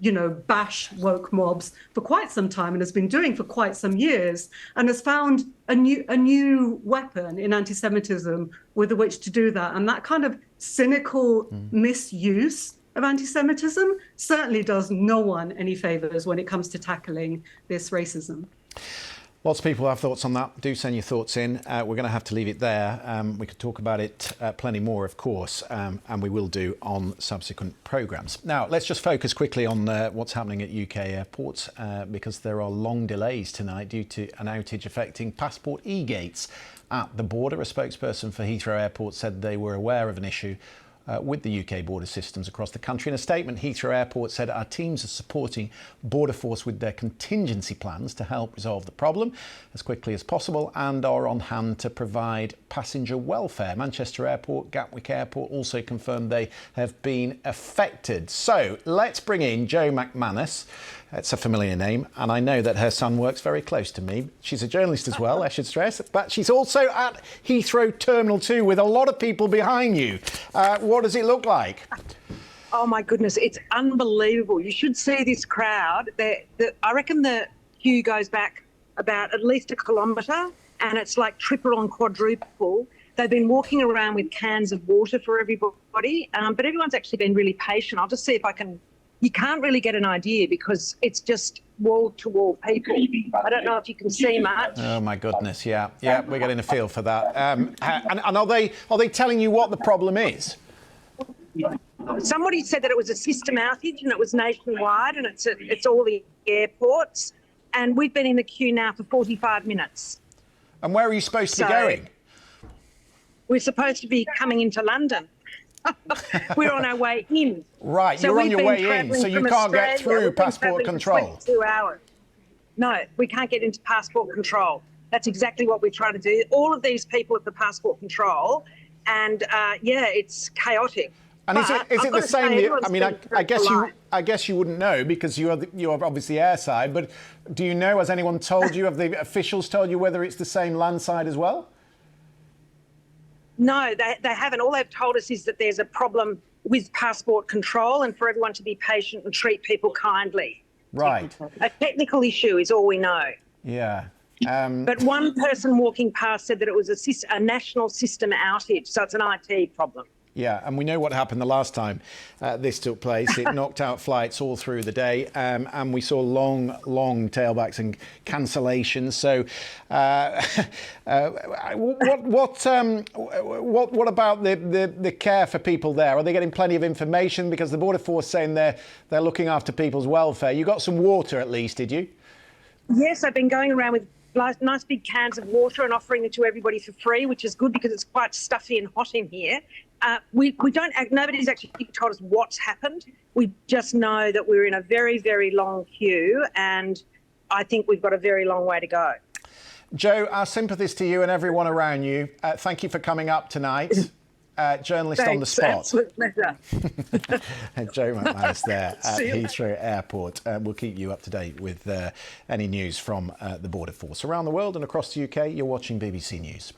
bash woke mobs for quite some time and has been doing for quite some years, and has found a new weapon in anti-Semitism with which to do that. And that kind of cynical misuse of anti-Semitism certainly does no one any favours when it comes to tackling this racism. Lots of people have thoughts on that. Do send your thoughts in. We're going to have to leave it there. We could talk about it plenty more, of course, and we will do on subsequent programmes. Now, let's just focus quickly on what's happening at UK airports, because there are long delays tonight due to an outage affecting passport e-gates at the border. A spokesperson for Heathrow Airport said they were aware of an issue with the UK border systems across the country. In a statement, Heathrow Airport said our teams are supporting Border Force with their contingency plans to help resolve the problem as quickly as possible and are on hand to provide passenger welfare. Manchester Airport, Gatwick Airport also confirmed they have been affected. So let's bring in Jo McManus. It's a familiar name, and I know that her son works very close to me. She's a journalist as well, I should stress, but she's also at Heathrow Terminal 2 with a lot of people behind you. What does it look like? Oh, my goodness, it's unbelievable. You should see this crowd. I reckon the queue goes back about at least 1 kilometre, and it's like triple and quadruple. They've been walking around with cans of water for everybody, but everyone's actually been really patient. I'll just see if I can... You can't really get an idea because it's just wall-to-wall people. I don't know if you can see much. Oh, my goodness, yeah, we're getting a feel for that. And are they telling you what the problem is? Somebody said that it was a system outage and it was nationwide and it's all the airports. And we've been in the queue now for 45 minutes. And where are you supposed to be going? We're supposed to be coming into London. We're on our way in. Right, so you're on your way in, so you can't get through passport control. 22 hours. No, we can't get into passport control. That's exactly what we're trying to do. All of these people at the passport control, and it's chaotic. And is it the same? I mean, I guess you wouldn't know because you're obviously airside. But do you know? Has anyone told you? Have the officials told you whether it's the same landside as well? No, they haven't. All they've told us is that there's a problem with passport control and for everyone to be patient and treat people kindly. Right. A technical issue is all we know. Yeah. But one person walking past said that it was a national system outage, so it's an IT problem. Yeah, and we know what happened the last time this took place. It knocked out flights all through the day, and we saw long tailbacks and cancellations. So, what about the care for people there? Are they getting plenty of information? Because the Border Force saying they're looking after people's welfare. You got some water at least, did you? Yes, I've been going around with nice big cans of water and offering it to everybody for free, which is good because it's quite stuffy and hot in here. Nobody's actually told us what's happened. We just know that we're in a very, very long queue, and I think we've got a very long way to go. Jo, our sympathies to you and everyone around you. Thank you for coming up tonight. Journalist on the spot. Absolute pleasure. Jo McManus there at Heathrow Airport. We'll keep you up to date with any news from the Border Force. Around the world and across the UK, you're watching BBC News.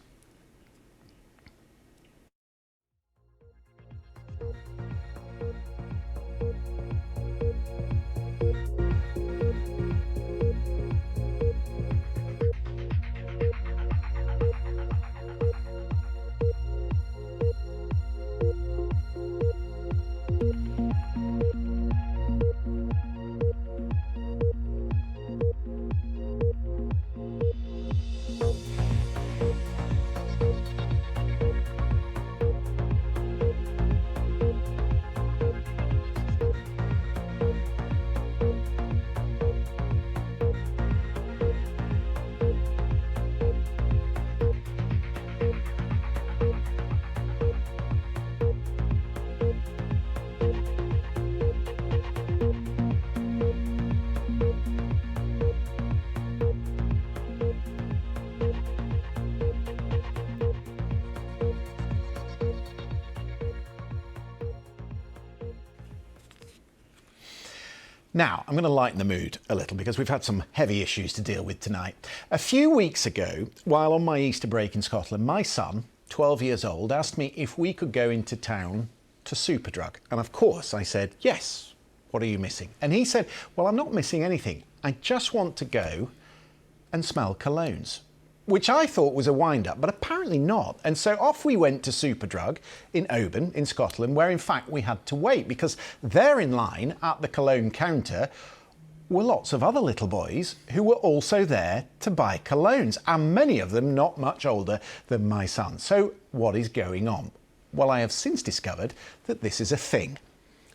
Now, I'm going to lighten the mood a little because we've had some heavy issues to deal with tonight. A few weeks ago, while on my Easter break in Scotland, my son, 12 years old, asked me if we could go into town to Superdrug. And of course, I said, yes. What are you missing? And he said, well, I'm not missing anything. I just want to go and smell colognes. which I thought was a wind-up, but apparently not. And so off we went to Superdrug in Oban in Scotland, where in fact we had to wait because there in line at the cologne counter were lots of other little boys who were also there to buy colognes, and many of them not much older than my son. So what is going on? Well, I have since discovered that this is a thing.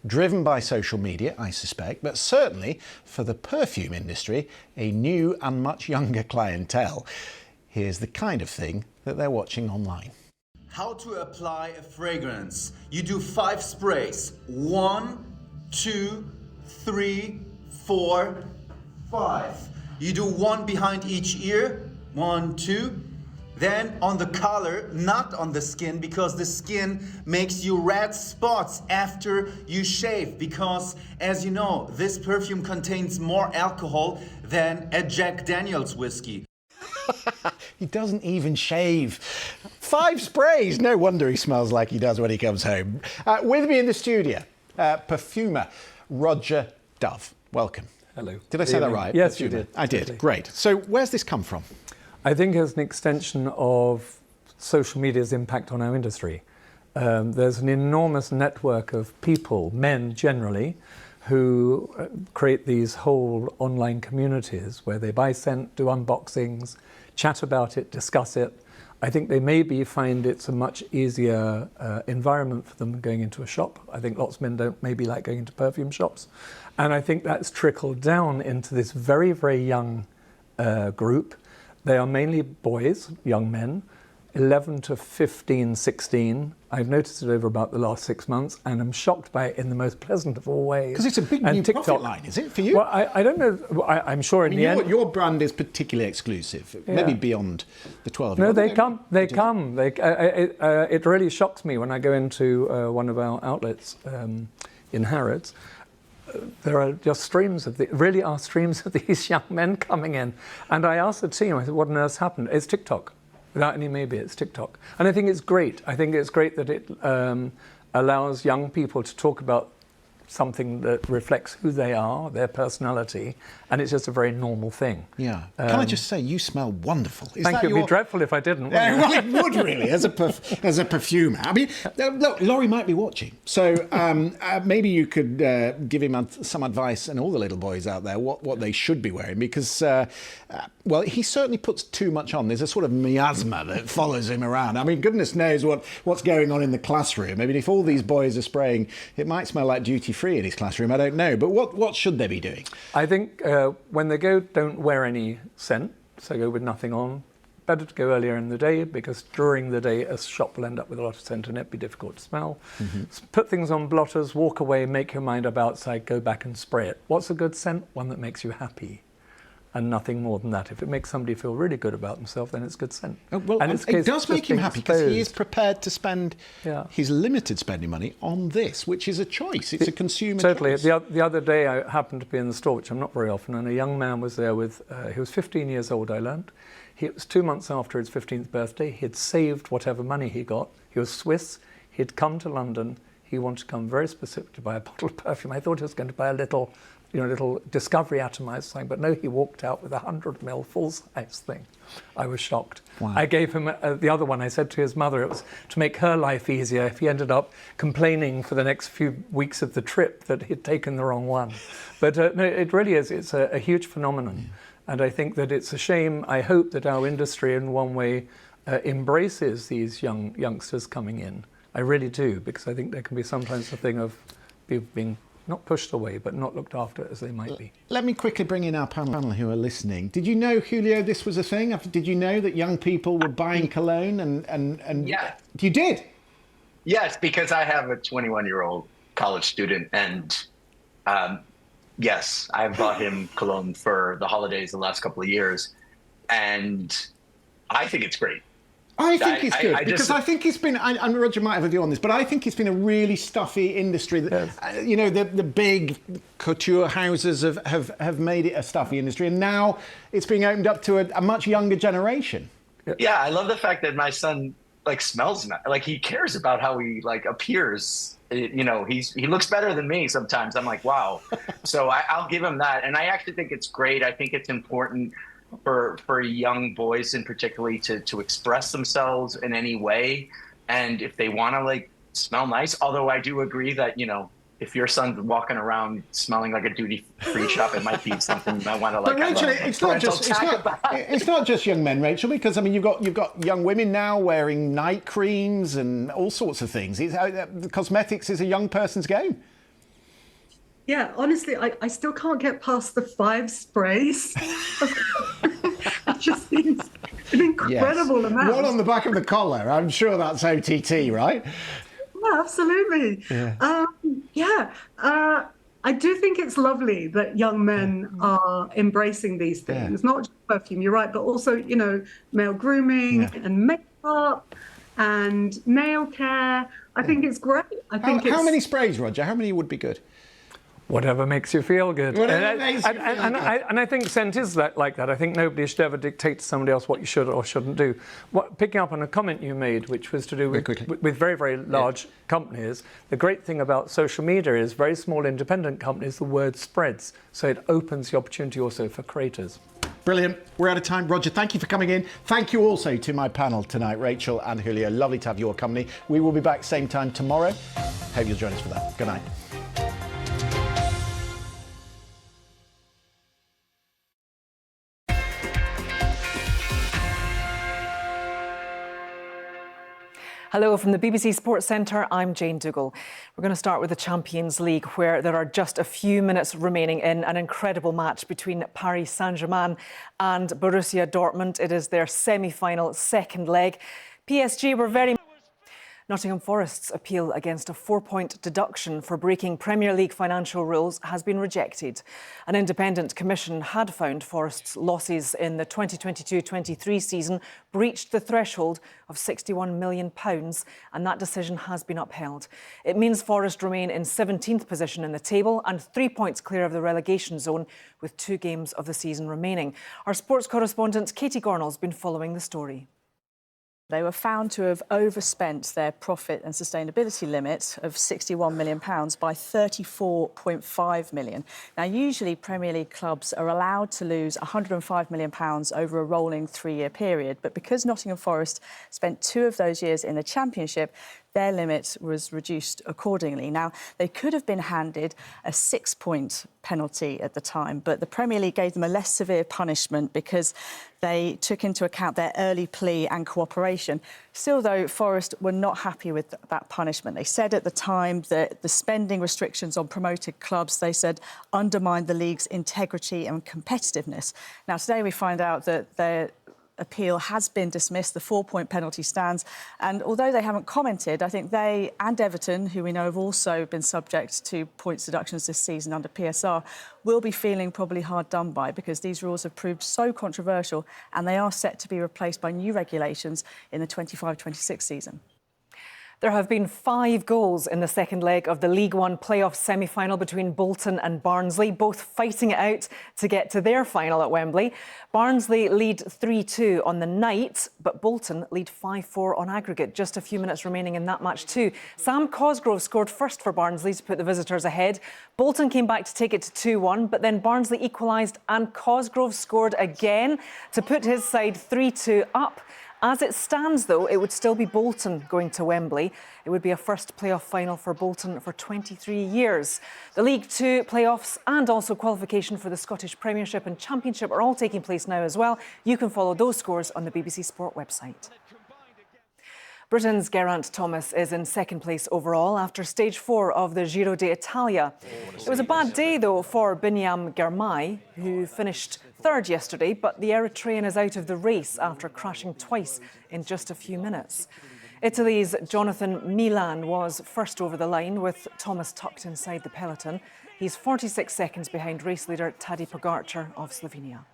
Driven by social media, I suspect, but certainly for the perfume industry, a new and much younger clientele. Here's the kind of thing that they're watching online. How to apply a fragrance. You do 5 sprays. 1, 2, 3, 4, 5. You do 1 behind each ear. 1, 2. Then on the collar, not on the skin, because the skin makes you red spots after you shave. Because, as you know, this perfume contains more alcohol than a Jack Daniel's whiskey. He doesn't even shave. 5 sprays. No wonder he smells like he does when he comes home. With me in the studio, perfumer Roger Dove. Welcome. Hello. Did I say that right? Yes, you did. I did. Great. So where's this come from? I think it's an extension of social media's impact on our industry. There's an enormous network of people, men generally, who create these whole online communities where they buy scent, do unboxings, chat about it, discuss it. I think they maybe find it's a much easier environment for them than going into a shop. I think lots of men don't maybe like going into perfume shops. And I think that's trickled down into this very, very young group. They are mainly boys, young men, 11 to 15, 16. I've noticed it over about the last 6 months, and I'm shocked by it in the most pleasant of all ways. Because it's a big new profit line, is it, for you? Well, I don't know. I'm sure in the end... Your brand is particularly exclusive, maybe beyond the 12. No, they come. It really shocks me when I go into one of our outlets in Harrods. There are just streams of these young men coming in. And I asked the team, I said, what on earth's happened? It's TikTok. Without any maybe, it's TikTok. And I think it's great. I think it's great that it allows young people to talk about something that reflects who they are, their personality, and it's just a very normal thing. Yeah. Can I just say, you smell wonderful. Thank you. It'd be dreadful if I didn't. Well, it would really, as a perfumer. I mean, look, Laurie might be watching, so maybe you could give him some advice, and all the little boys out there, what they should be wearing, because, well, he certainly puts too much on. There's a sort of miasma that follows him around. I mean, goodness knows what's going on in the classroom. I mean, if all these boys are spraying, it might smell like duty-free in his classroom. I don't know. But what should they be doing? I think when they go, don't wear any scent, so go with nothing on. Better to go earlier in the day, because during the day a shop will end up with a lot of scent and it'd be difficult to smell. Mm-hmm. Put things on blotters, walk away, make your mind up outside, go back and spray it. What's a good scent? One that makes you happy. And nothing more than that. If it makes somebody feel really good about themselves, then it's good scent. Oh, well, and it does make him happy, because he is prepared to spend his limited spending money on this, which is a choice. It's a consumer choice. The other day I happened to be in the store, which I'm not very often, and a young man was there with, he was 15 years old, I learned. It was 2 months after his 15th birthday. He'd saved whatever money he got. He was Swiss. He'd come to London. He wanted to come very specific to buy a bottle of perfume. I thought he was going to buy a little Discovery atomized thing, but no, he walked out with 100 ml full-size thing. I was shocked. Wow. I gave him the other one. I said to his mother it was to make her life easier if he ended up complaining for the next few weeks of the trip that he'd taken the wrong one. But no, it really is. It's a huge phenomenon. And I think that it's a shame. I hope that our industry in one way embraces these youngsters coming in. I really do, because I think there can be sometimes a thing of people being not pushed away, but not looked after as they might be. Let me quickly bring in our panel who are listening. Did you know, Julio, this was a thing? Did you know that young people were buying cologne and Yeah. You did? Yes, because I have a 21-year-old college student, and yes, I've bought him cologne for the holidays the last couple of years, and I think it's great. I think it's good, because I think it's been, and Roger might have a view on this, but I think it's been a really stuffy industry. That, you know, the big couture houses have made it a stuffy industry, and now it's being opened up to a much younger generation. Yeah, I love the fact that my son smells, like he cares about how he appears. You know, he looks better than me sometimes. I'm like, wow. So I'll give him that, and I actually think it's great. I think it's important. for young boys in particularly to express themselves in any way. And if they want to like smell nice, although I do agree that, you know, if your son's walking around smelling like a duty-free shop, it might be something I want to like. But Rachel, it's not just young men, Rachel, because I mean you've got young women now wearing night creams and all sorts of things. Cosmetics is a young person's game. Yeah, honestly, I still can't get past the 5 sprays. It just seems an incredible amount. One on the back of the collar. I'm sure that's OTT, right? Yeah, absolutely. Yeah. I do think it's lovely that young men are embracing these things, not just perfume, you're right, but also, you know, male grooming and makeup and nail care. I think it's great. How many sprays, Roger? How many would be good? Whatever makes you feel good. And I think scent is like that. I think nobody should ever dictate to somebody else what you should or shouldn't do. Picking up on a comment you made, which was to do with very, very large companies, the great thing about social media is very small independent companies, the word spreads. So it opens the opportunity also for creators. Brilliant. We're out of time. Roger, thank you for coming in. Thank you also to my panel tonight, Rachel and Julio. Lovely to have your company. We will be back same time tomorrow. Hope you'll join us for that. Good night. Hello from the BBC Sports Centre, I'm Jane Dougal. We're going to start with the Champions League, where there are just a few minutes remaining in an incredible match between Paris Saint-Germain and Borussia Dortmund. It is their semi-final second leg. PSG were very... Nottingham Forest's appeal against a 4-point deduction for breaking Premier League financial rules has been rejected. An independent commission had found Forest's losses in the 2022-23 season breached the threshold of £61 million, and that decision has been upheld. It means Forest remain in 17th position in the table and 3 points clear of the relegation zone, with 2 games of the season remaining. Our sports correspondent Katie Gornall's been following the story. They were found to have overspent their profit and sustainability limit of £61 million by £34.5 million. Now, usually Premier League clubs are allowed to lose £105 million over a rolling 3-year period, but because Nottingham Forest spent 2 of those years in the Championship, their limit was reduced accordingly. Now, they could have been handed a 6-point penalty at the time, but the Premier League gave them a less severe punishment because they took into account their early plea and cooperation. Still, though, Forest were not happy with that punishment. They said at the time that the spending restrictions on promoted clubs, they said, undermined the league's integrity and competitiveness. Now, today we find out that their appeal has been dismissed, the 4-point penalty stands, and although they haven't commented, I think they and Everton, who we know have also been subject to points deductions this season under PSR, will be feeling probably hard done by, because these rules have proved so controversial and they are set to be replaced by new regulations in the 25-26 season. There have been 5 goals in the second leg of the League One playoff semi-final between Bolton and Barnsley, both fighting it out to get to their final at Wembley. Barnsley lead 3-2 on the night, but Bolton lead 5-4 on aggregate. Just a few minutes remaining in that match too. Sam Cosgrove scored first for Barnsley to put the visitors ahead. Bolton came back to take it to 2-1, but then Barnsley equalised and Cosgrove scored again to put his side 3-2 up. As it stands, though, it would still be Bolton going to Wembley. It would be a first playoff final for Bolton for 23 years. The League Two playoffs and also qualification for the Scottish Premiership and Championship are all taking place now as well. You can follow those scores on the BBC Sport website. Britain's Geraint Thomas is in second place overall after stage 4 of the Giro d'Italia. It was a bad day, though, for Binyam Girmay, who finished third yesterday, but the Eritrean is out of the race after crashing twice in just a few minutes. Italy's Jonathan Milan was first over the line, with Thomas tucked inside the peloton. He's 46 seconds behind race leader Tadej Pogačar of Slovenia.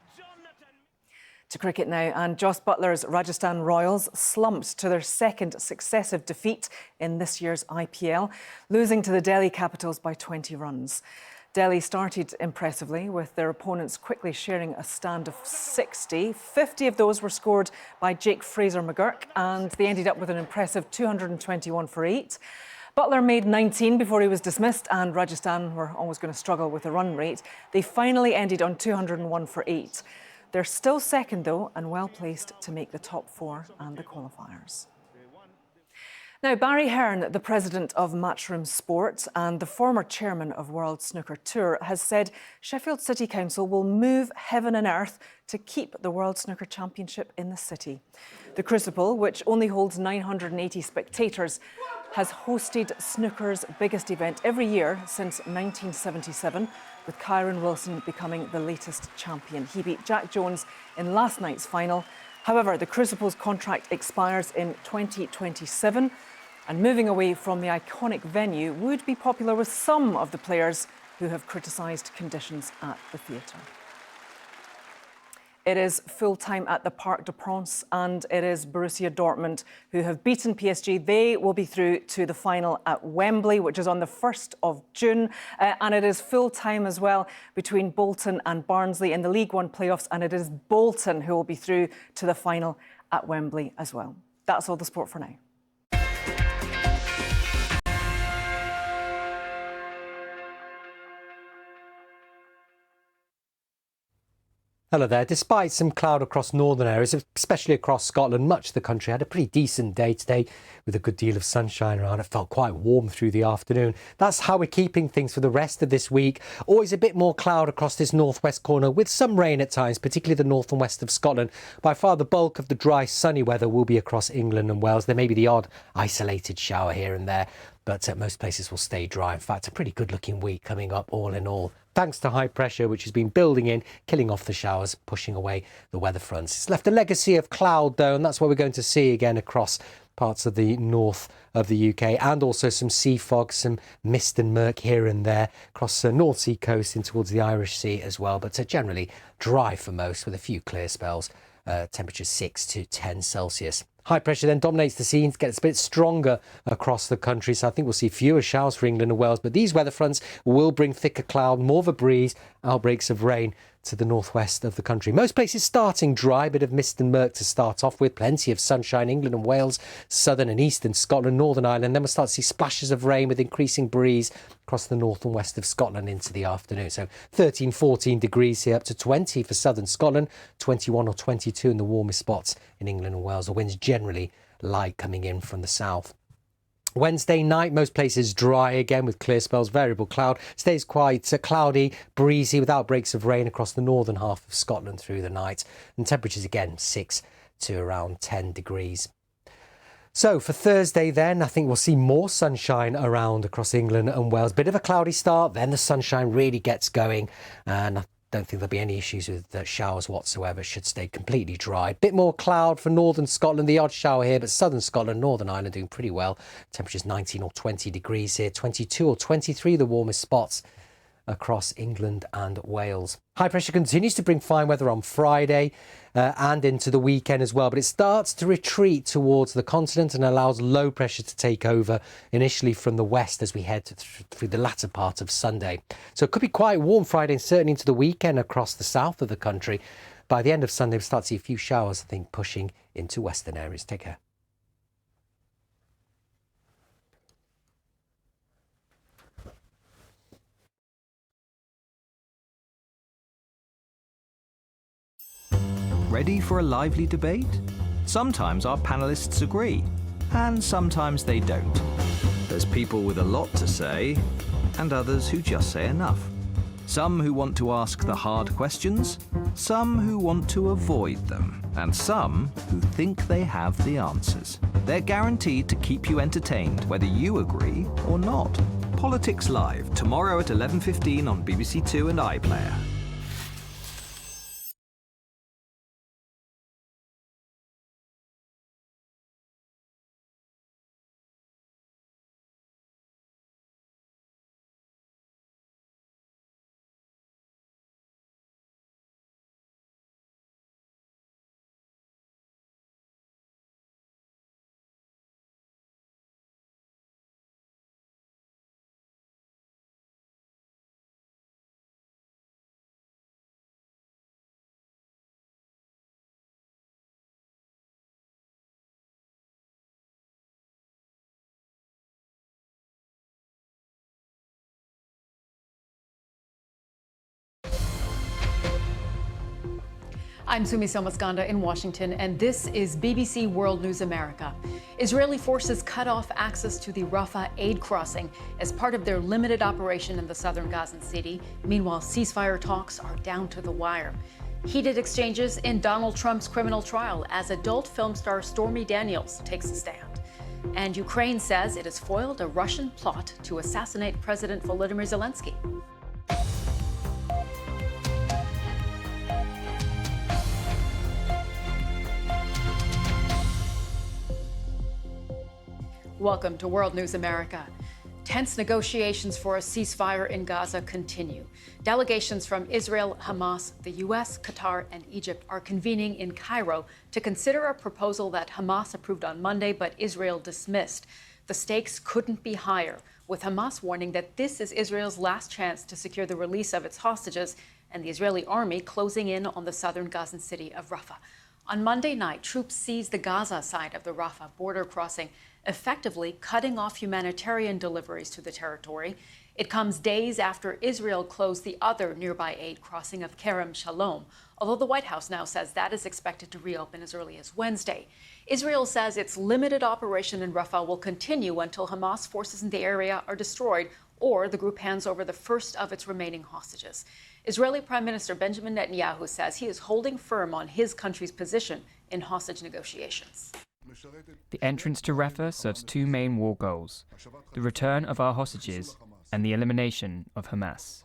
To cricket now, and Jos Buttler's Rajasthan Royals slumped to their second successive defeat in this year's IPL, losing to the Delhi Capitals by 20 runs. Delhi started impressively, with their opponents quickly sharing a stand of 60. 50 of those were scored by Jake Fraser-McGurk, and they ended up with an impressive 221 for 8. Butler made 19 before he was dismissed, and Rajasthan were always going to struggle with the run rate. They finally ended on 201 for 8. They're still second, though, and well placed to make the top four and the qualifiers. Now, Barry Hearn, the president of Matchroom Sport and the former chairman of World Snooker Tour, has said Sheffield City Council will move heaven and earth to keep the World Snooker Championship in the city. The Crucible, which only holds 980 spectators, has hosted snooker's biggest event every year since 1977, with Kyron Wilson becoming the latest champion. He beat Jack Jones in last night's final. However, the Crucible's contract expires in 2027, and moving away from the iconic venue would be popular with some of the players who have criticised conditions at the theatre. It is full-time at the Parc des Princes, and it is Borussia Dortmund who have beaten PSG. They will be through to the final at Wembley, which is on the 1st of June. And it is full-time as well between Bolton and Barnsley in the League One playoffs, and it is Bolton who will be through to the final at Wembley as well. That's all the sport for now. Hello there. Despite some cloud across northern areas, especially across Scotland, much of the country had a pretty decent day today with a good deal of sunshine around. It felt quite warm through the afternoon. That's how we're keeping things for the rest of this week. Always a bit more cloud across this northwest corner with some rain at times, particularly the north and west of Scotland. By far the bulk of the dry, sunny weather will be across England and Wales. There may be the odd isolated shower here and there, but most places will stay dry. In fact, a pretty good looking week coming up all in all, thanks to high pressure, which has been building in, killing off the showers, pushing away the weather fronts. It's left a legacy of cloud, though, and that's what we're going to see again across parts of the north of the UK, and also some sea fog, some mist and murk here and there across the North Sea coast in towards the Irish Sea as well, but generally dry for most with a few clear spells, temperatures 6 to 10 Celsius. High pressure then dominates the scene, gets a bit stronger across the country, so I think we'll see fewer showers for England and Wales, but these weather fronts will bring thicker cloud, more of a breeze, outbreaks of rain to the northwest of the country. Most places starting dry, a bit of mist and murk to start off with, plenty of sunshine, England and Wales, southern and eastern Scotland, Northern Ireland, then we'll start to see splashes of rain with increasing breeze across the north and west of Scotland into the afternoon. So 13, 14 degrees here, up to 20 for southern Scotland, 21 or 22 in the warmest spots in England and Wales. The winds generally light coming in from the south. Wednesday night, most places dry again with clear spells, variable cloud. Stays quite cloudy, breezy with outbreaks of rain across the northern half of Scotland through the night. And temperatures again 6 to around 10 degrees. So for Thursday then, I think we'll see more sunshine around across England and Wales. Bit of a cloudy start, then the sunshine really gets going, and I don't think there'll be any issues with showers whatsoever. Should stay completely dry. Bit more cloud for northern Scotland, the odd shower here, but southern Scotland, Northern Ireland doing pretty well. Temperatures 19 or 20 degrees here, 22 or 23 the warmest spots across England and Wales. High pressure continues to bring fine weather on Friday and into the weekend as well, but it starts to retreat towards the continent and allows low pressure to take over initially from the west as we head through the latter part of Sunday. So it could be quite warm Friday and certainly into the weekend across the south of the country. By the end of Sunday, we'll start to see a few showers, I think, pushing into western areas. Take care. Ready for a lively debate? Sometimes our panellists agree, and sometimes they don't. There's people with a lot to say, and others who just say enough. Some who want to ask the hard questions, some who want to avoid them, and some who think they have the answers. They're guaranteed to keep you entertained, whether you agree or not. Politics Live, tomorrow at 11:15 on BBC Two and iPlayer. I'm Sumi Somaskanda in Washington, and this is BBC World News America. Israeli forces cut off access to the Rafah aid crossing as part of their limited operation in the southern Gazan city. Meanwhile, ceasefire talks are down to the wire. Heated exchanges in Donald Trump's criminal trial as adult film star Stormy Daniels takes a stand. And Ukraine says it has foiled a Russian plot to assassinate President Volodymyr Zelensky. Welcome to World News America. Tense negotiations for a ceasefire in Gaza continue. Delegations from Israel, Hamas, the U.S., Qatar, and Egypt are convening in Cairo to consider a proposal that Hamas approved on Monday, but Israel dismissed. The stakes couldn't be higher, with Hamas warning that this is Israel's last chance to secure the release of its hostages, and the Israeli army closing in on the southern Gazan city of Rafah. On Monday night, troops seized the Gaza side of the Rafah border crossing, effectively cutting off humanitarian deliveries to the territory. It comes days after Israel closed the other nearby aid crossing of Kerem Shalom, although the White House now says that is expected to reopen as early as Wednesday. Israel says its limited operation in Rafah will continue until Hamas forces in the area are destroyed or the group hands over the first of its remaining hostages. Israeli Prime Minister Benjamin Netanyahu says he is holding firm on his country's position in hostage negotiations. The entrance to Rafah serves two main war goals: the return of our hostages and the elimination of Hamas.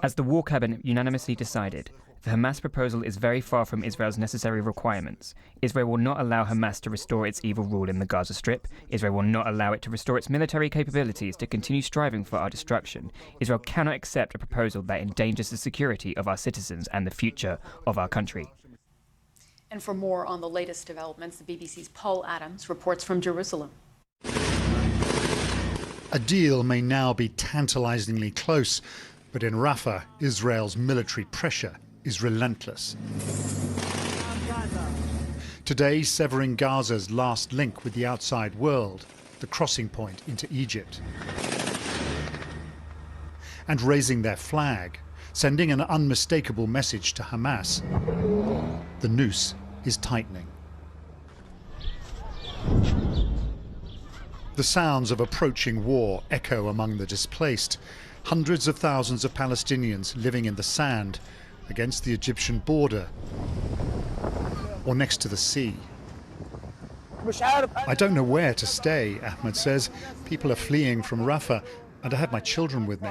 As the War Cabinet unanimously decided, the Hamas proposal is very far from Israel's necessary requirements. Israel will not allow Hamas to restore its evil rule in the Gaza Strip. Israel will not allow it to restore its military capabilities to continue striving for our destruction. Israel cannot accept a proposal that endangers the security of our citizens and the future of our country. And for more on the latest developments, the BBC's Paul Adams reports from Jerusalem. A deal may now be tantalizingly close, but in Rafah, Israel's military pressure is relentless. Today, severing Gaza's last link with the outside world, the crossing point into Egypt. And raising their flag, sending an unmistakable message to Hamas. The noose is tightening. The sounds of approaching war echo among the displaced. Hundreds of thousands of Palestinians living in the sand against the Egyptian border or next to the sea. I don't know where to stay, Ahmed says. People are fleeing from Rafah and I have my children with me.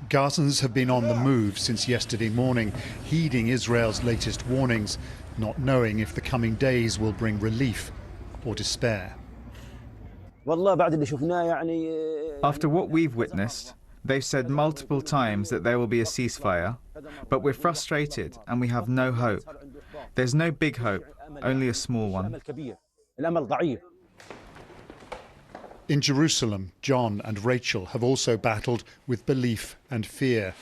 Gazans have been on the move since yesterday morning, heeding Israel's latest warnings, not knowing if the coming days will bring relief or despair. After what we've witnessed, they've said multiple times that there will be a ceasefire, but we're frustrated and we have no hope. There's no big hope, only a small one. In Jerusalem, John and Rachel have also battled with belief and fear.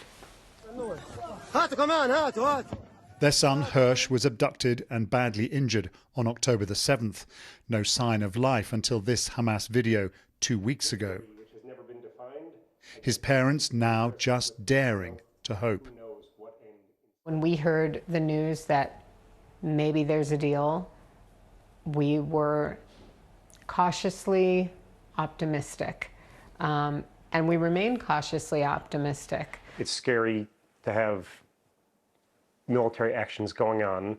Their son, Hirsch, was abducted and badly injured on October the 7th. No sign of life until this Hamas video 2 weeks ago. His parents now just daring to hope. When we heard the news that maybe there's a deal, we were cautiously optimistic, and we remain cautiously optimistic. It's scary to have military actions going on.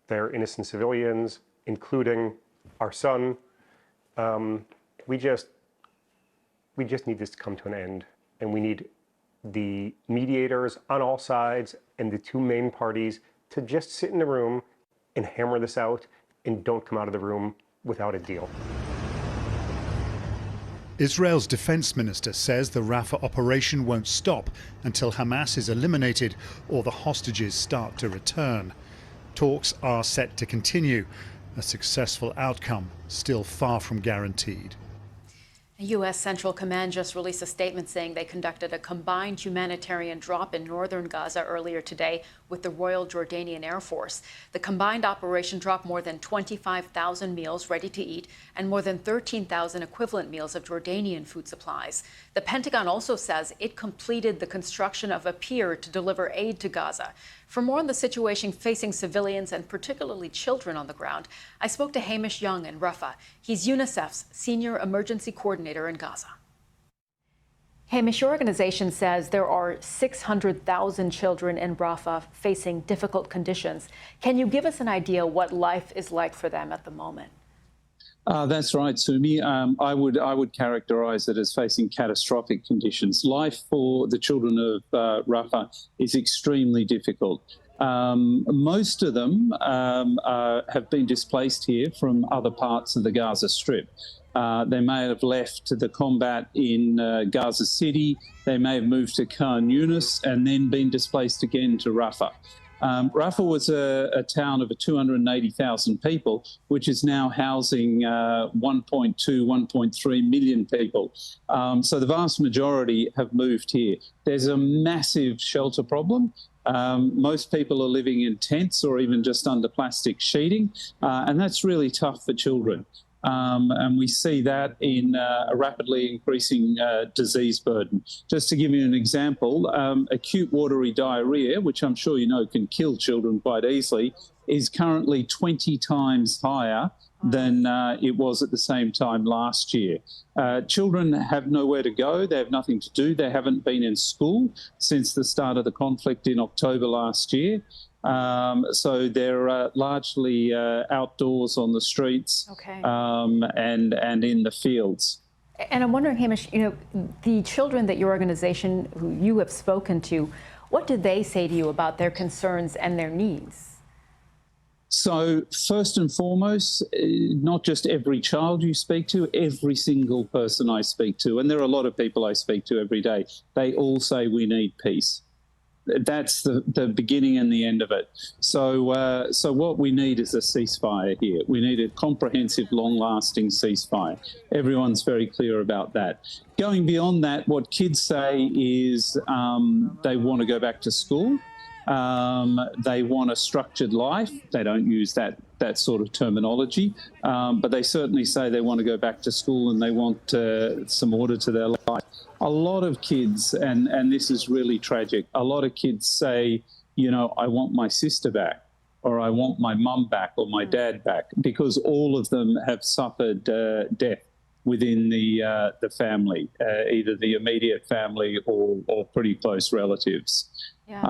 They're innocent civilians, including our son. We just need this to come to an end, and we need the mediators on all sides and the two main parties to just sit in the room and hammer this out and don't come out of the room without a deal. Israel's defense minister says the Rafah operation won't stop until Hamas is eliminated or the hostages start to return. Talks are set to continue, a successful outcome still far from guaranteed. U.S. Central Command just released a statement saying they conducted a combined humanitarian drop in northern Gaza earlier today with the Royal Jordanian Air Force. The combined operation dropped more than 25,000 meals ready to eat and more than 13,000 equivalent meals of Jordanian food supplies. The Pentagon also says it completed the construction of a pier to deliver aid to Gaza. For more on the situation facing civilians and particularly children on the ground, I spoke to Hamish Young in Rafah. He's UNICEF's Senior Emergency Coordinator in Gaza. Hamish, your organization says there are 600,000 children in Rafah facing difficult conditions. Can you give us an idea what life is like for them at the moment? That's right, Sumi. I would characterise it as facing catastrophic conditions. Life for the children of Rafah is extremely difficult. Most of them have been displaced here from other parts of the Gaza Strip. They may have left the combat in Gaza City. They may have moved to Khan Yunis and then been displaced again to Rafah. Rafah was a town of 280,000 people, which is now housing 1.2, 1.3 million people. So the vast majority have moved here. There's a massive shelter problem. Most people are living in tents or even just under plastic sheeting, and that's really tough for children. And we see that in a rapidly increasing disease burden. Just to give you an example, acute watery diarrhea, which I'm sure you know can kill children quite easily, is currently 20 times higher than it was at the same time last year. Children have nowhere to go. They have nothing to do. They haven't been in school since the start of the conflict in October last year. So they're largely outdoors on the streets, and in the fields. And I'm wondering, Hamish, you know, the children that your organization, who you have spoken to, what do they say to you about their concerns and their needs? So first and foremost, not just every child you speak to, every single person I speak to, and there are a lot of people I speak to every day, they all say we need peace. That's the beginning and the end of it. So what we need is a ceasefire here. We need a comprehensive, long-lasting ceasefire. Everyone's very clear about that. Going beyond that, what kids say is they want to go back to school. They want a structured life. They don't use that sort of terminology, but they certainly say they want to go back to school and they want some order to their life. A lot of kids, and this is really tragic, a lot of kids say, you know, I want my sister back, or I want my mum back, or my dad back, because all of them have suffered death within the family, either the immediate family or pretty close relatives. Yeah.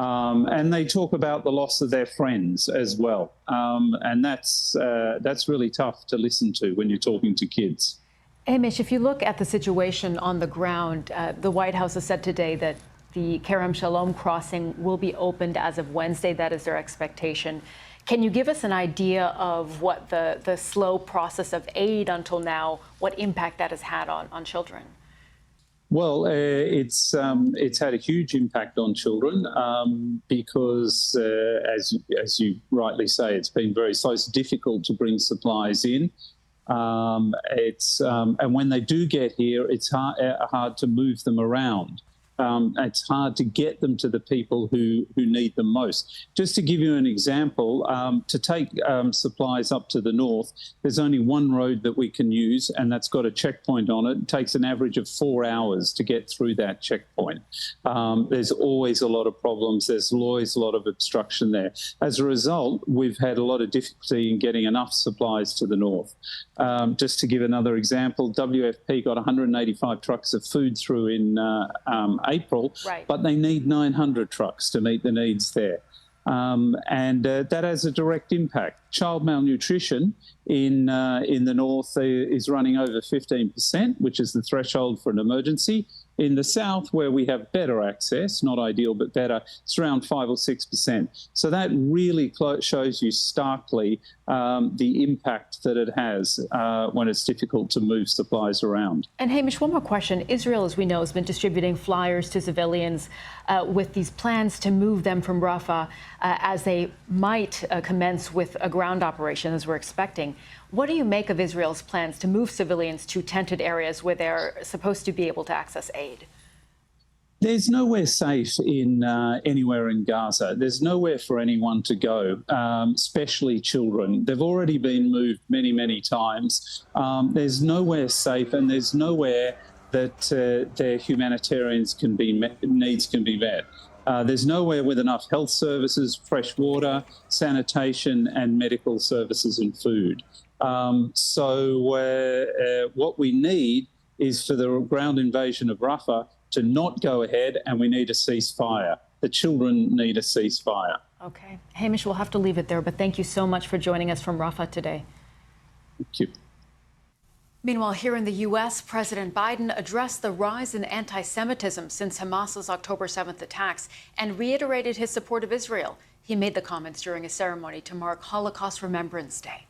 And they talk about the loss of their friends as well. And that's really tough to listen to when you're talking to kids. Hamish, if you look at the situation on the ground, the White House has said today that the Kerem Shalom crossing will be opened as of Wednesday. That is their expectation. Can you give us an idea of what the slow process of aid until now, what impact that has had on children? Well, it's had a huge impact on children because, as you rightly say, it's been very slow. It's difficult to bring supplies in. And when they do get here, it's hard to move them around. It's hard to get them to the people who need them most. Just to give you an example, to take supplies up to the north, there's only one road that we can use, and that's got a checkpoint on it. It takes an average of 4 hours to get through that checkpoint. There's always a lot of problems. There's always a lot of obstruction there. As a result, we've had a lot of difficulty in getting enough supplies to the north. Just to give another example, WFP got 185 trucks of food through in April, but they need 900 trucks to meet the needs there. And that has a direct impact. Child malnutrition in the north is running over 15%, which is the threshold for an emergency. In the south, where we have better access, not ideal, but better, it's around 5 or 6%. So that really shows you starkly the impact that it has when it's difficult to move supplies around. And Hamish, one more question. Israel, as we know, has been distributing flyers to civilians with these plans to move them from Rafah as they might commence with a ground operation, as we're expecting. What do you make of Israel's plans to move civilians to tented areas where they're supposed to be able to access aid? There's nowhere safe in anywhere in Gaza. There's nowhere for anyone to go, especially children. They've already been moved many, many times. There's nowhere safe, and there's nowhere that their humanitarian needs can be met. There's nowhere with enough health services, fresh water, sanitation, and medical services and food. So what we need is for the ground invasion of Rafah to not go ahead, and we need a ceasefire. The children need a ceasefire. Okay. Hamish, we'll have to leave it there, but thank you so much for joining us from Rafah today. Thank you. Meanwhile, here in the U.S., President Biden addressed the rise in anti-Semitism since Hamas's October 7th attacks and reiterated his support of Israel. He made the comments during a ceremony to mark Holocaust Remembrance Day.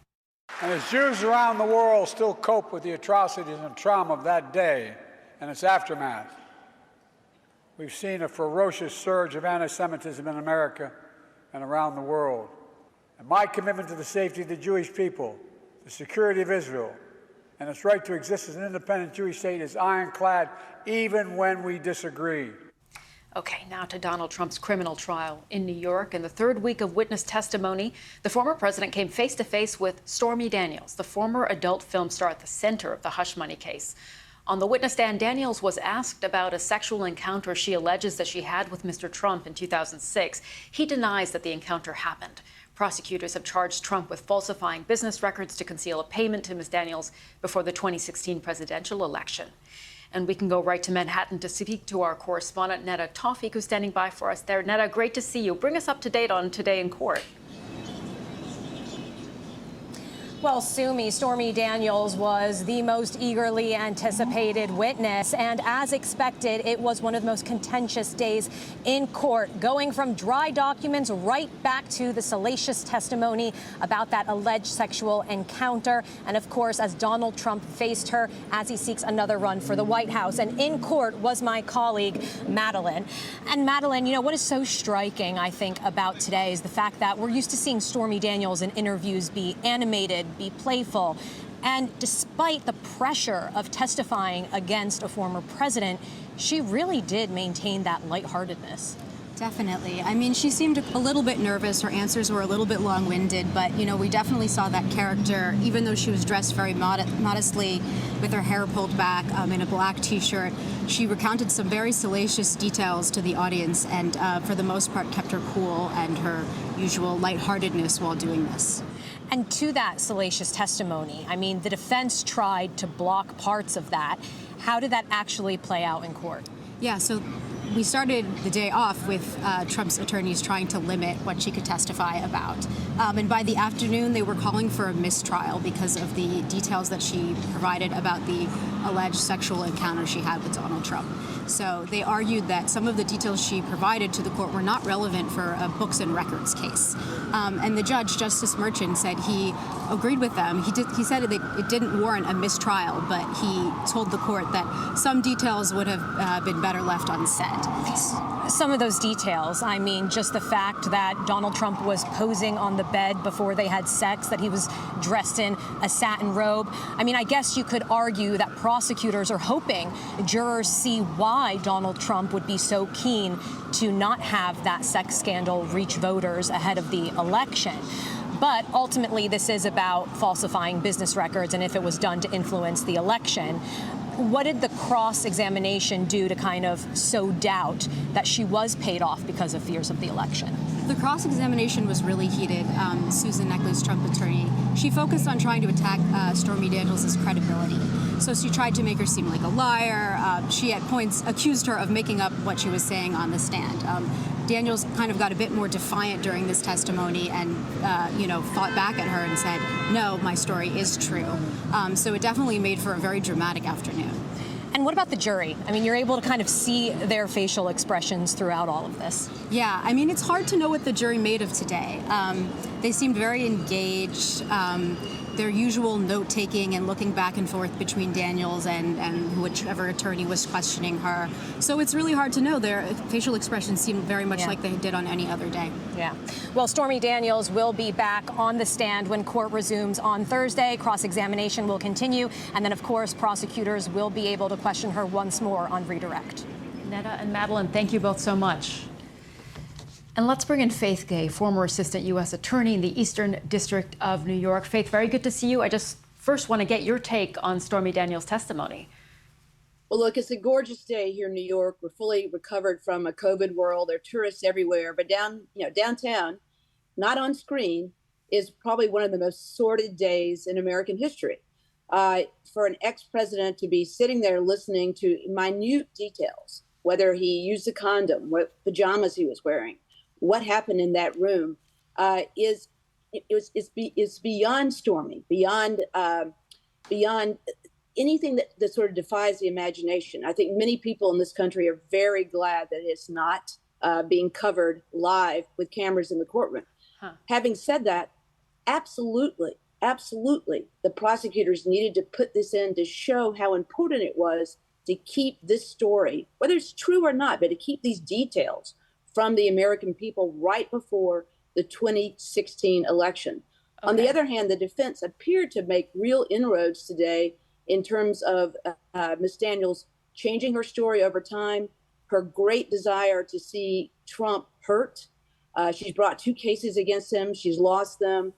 And as Jews around the world still cope with the atrocities and trauma of that day and its aftermath, we've seen a ferocious surge of anti-Semitism in America and around the world. And my commitment to the safety of the Jewish people, the security of Israel, and its right to exist as an independent Jewish state is ironclad, even when we disagree. Okay, now to Donald Trump's criminal trial in New York. In the third week of witness testimony, the former president came face-to-face with Stormy Daniels, the former adult film star at the center of the hush money case. On the witness stand, Daniels was asked about a sexual encounter she alleges that she had with Mr. Trump in 2006. He denies that the encounter happened. Prosecutors have charged Trump with falsifying business records to conceal a payment to Ms. Daniels before the 2016 presidential election. And we can go right to Manhattan to speak to our correspondent, Netta Tawfik, who's standing by for us there. Netta, great to see you. Bring us up to date on today in court. Well, Sumi, Stormy Daniels was the most eagerly anticipated witness, and as expected, it was one of the most contentious days in court, going from dry documents right back to the salacious testimony about that alleged sexual encounter. And of course, as Donald Trump faced her as he seeks another run for the White House. And in court was my colleague, Madeline. And Madeline, you know, what is so striking, I think, about today is the fact that we're used to seeing Stormy Daniels in interviews be animated, be playful. And despite the pressure of testifying against a former president, she really did maintain that lightheartedness. Definitely. I mean, she seemed a little bit nervous. Her answers were a little bit long-winded, but, you know, we definitely saw that character, even though she was dressed very modestly with her hair pulled back in a black T-shirt. She recounted some very salacious details to the audience and, for the most part, kept her cool and her usual lightheartedness while doing this. And to that salacious testimony, I mean, the defense tried to block parts of that. How did that actually play out in court? Yeah, so we started the day off with Trump's attorneys trying to limit what she could testify about. And by the afternoon, they were calling for a mistrial because of the details that she provided about the alleged sexual encounter she had with Donald Trump. So they argued that some of the details she provided to the court were not relevant for a books and records case. And the judge, Justice Merchant, said he agreed with them. He said that it didn't warrant a mistrial, but he told the court that some details would have been better left unsaid. Some of those details, I mean, just the fact that Donald Trump was posing on the bed before they had sex, that he was dressed in a satin robe. I mean, I guess you could argue that prosecutors are hoping jurors see why Donald Trump would be so keen to not have that sex scandal reach voters ahead of the election. But ultimately, this is about falsifying business records and if it was done to influence the election. What did the cross-examination do to kind of sow doubt that she was paid off because of fears of the election? The cross-examination was really heated. Susan Neckley's Trump attorney, she focused on trying to attack Stormy Daniels' credibility. So she tried to make her seem like a liar. She at points accused her of making up what she was saying on the stand. Daniels kind of got a bit more defiant during this testimony and, fought back at her and said, no, my story is true. So it definitely made for a very dramatic afternoon. And what about the jury? I mean, you're able to kind of see their facial expressions throughout all of this. Yeah, I mean, it's hard to know what the jury made of today. They seemed very engaged. Their usual note-taking and looking back and forth between Daniels and whichever attorney was questioning her. So it's really hard to know. Their facial expressions seem very much like they did on any other day. Yeah. Well, Stormy Daniels will be back on the stand when court resumes on Thursday. Cross-examination will continue. And then, of course, prosecutors will be able to question her once more on redirect. Netta and Madeline, thank you both so much. And let's bring in Faith Gay, former assistant U.S. attorney in the Eastern District of New York. Faith, very good to see you. I just first want to get your take on Stormy Daniels' testimony. Well, look, it's a gorgeous day here in New York. We're fully recovered from a COVID world. There are tourists everywhere, but downtown, not on screen, is probably one of the most sordid days in American history. For an ex-president to be sitting there listening to minute details, whether he used a condom, what pajamas he was wearing, what happened in that room, is beyond Stormy, beyond anything that sort of defies the imagination. I think many people in this country are very glad that it's not being covered live with cameras in the courtroom. Having said that, absolutely, the prosecutors needed to put this in to show how important it was to keep this story, whether it's true or not, but to keep these details from the American people right before the 2016 election. Okay. On the other hand, the defense appeared to make real inroads today in terms of Ms. Daniels changing her story over time, her great desire to see Trump hurt. She's brought 2 cases against him. She's lost them.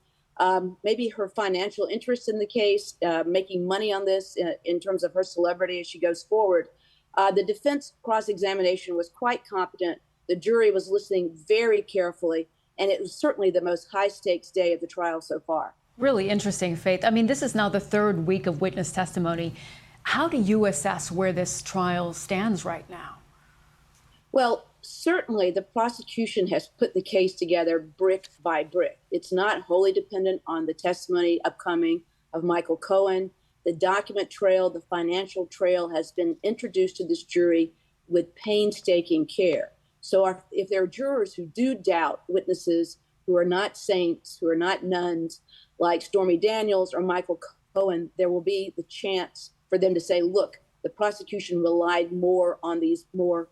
Maybe her financial interest in the case, making money on this in terms of her celebrity as she goes forward. The defense cross-examination was quite competent. The jury was listening very carefully, and it was certainly the most high-stakes day of the trial so far. Really interesting, Faith. I mean, this is now the 3rd week of witness testimony. How do you assess where this trial stands right now? Well, certainly the prosecution has put the case together brick by brick. It's not wholly dependent on the testimony upcoming of Michael Cohen. The document trail, the financial trail has been introduced to this jury with painstaking care. So if there are jurors who do doubt witnesses who are not saints, who are not nuns, like Stormy Daniels or Michael Cohen, there will be the chance for them to say, look, the prosecution relied more on these more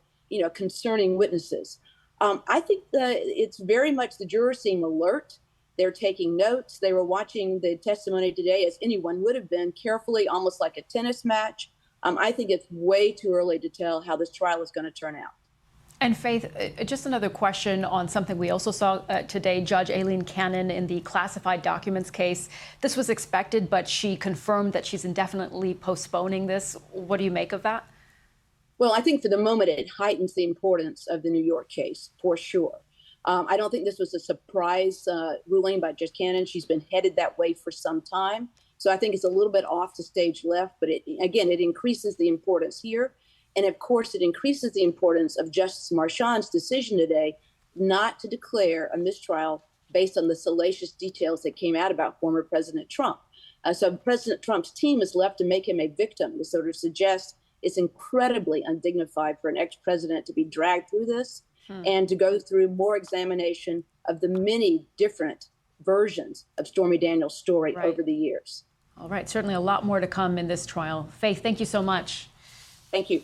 concerning witnesses. I think that it's very much the jurors seem alert. They're taking notes. They were watching the testimony today, as anyone would have been, carefully, almost like a tennis match. I think it's way too early to tell how this trial is going to turn out. And Faith, just another question on something we also saw today. Judge Aileen Cannon in the classified documents case. This was expected, but she confirmed that she's indefinitely postponing this. What do you make of that? Well, I think for the moment it heightens the importance of the New York case, for sure. I don't think this was a surprise ruling by Judge Cannon. She's been headed that way for some time. So I think it's a little bit off the stage left, but it increases the importance here. And of course, it increases the importance of Justice Marchand's decision today not to declare a mistrial based on the salacious details that came out about former President Trump. So President Trump's team is left to make him a victim, to sort of suggest it's incredibly undignified for an ex-president to be dragged through this and to go through more examination of the many different versions of Stormy Daniels' story over the years. All right, certainly a lot more to come in this trial. Faith, thank you so much. Thank you.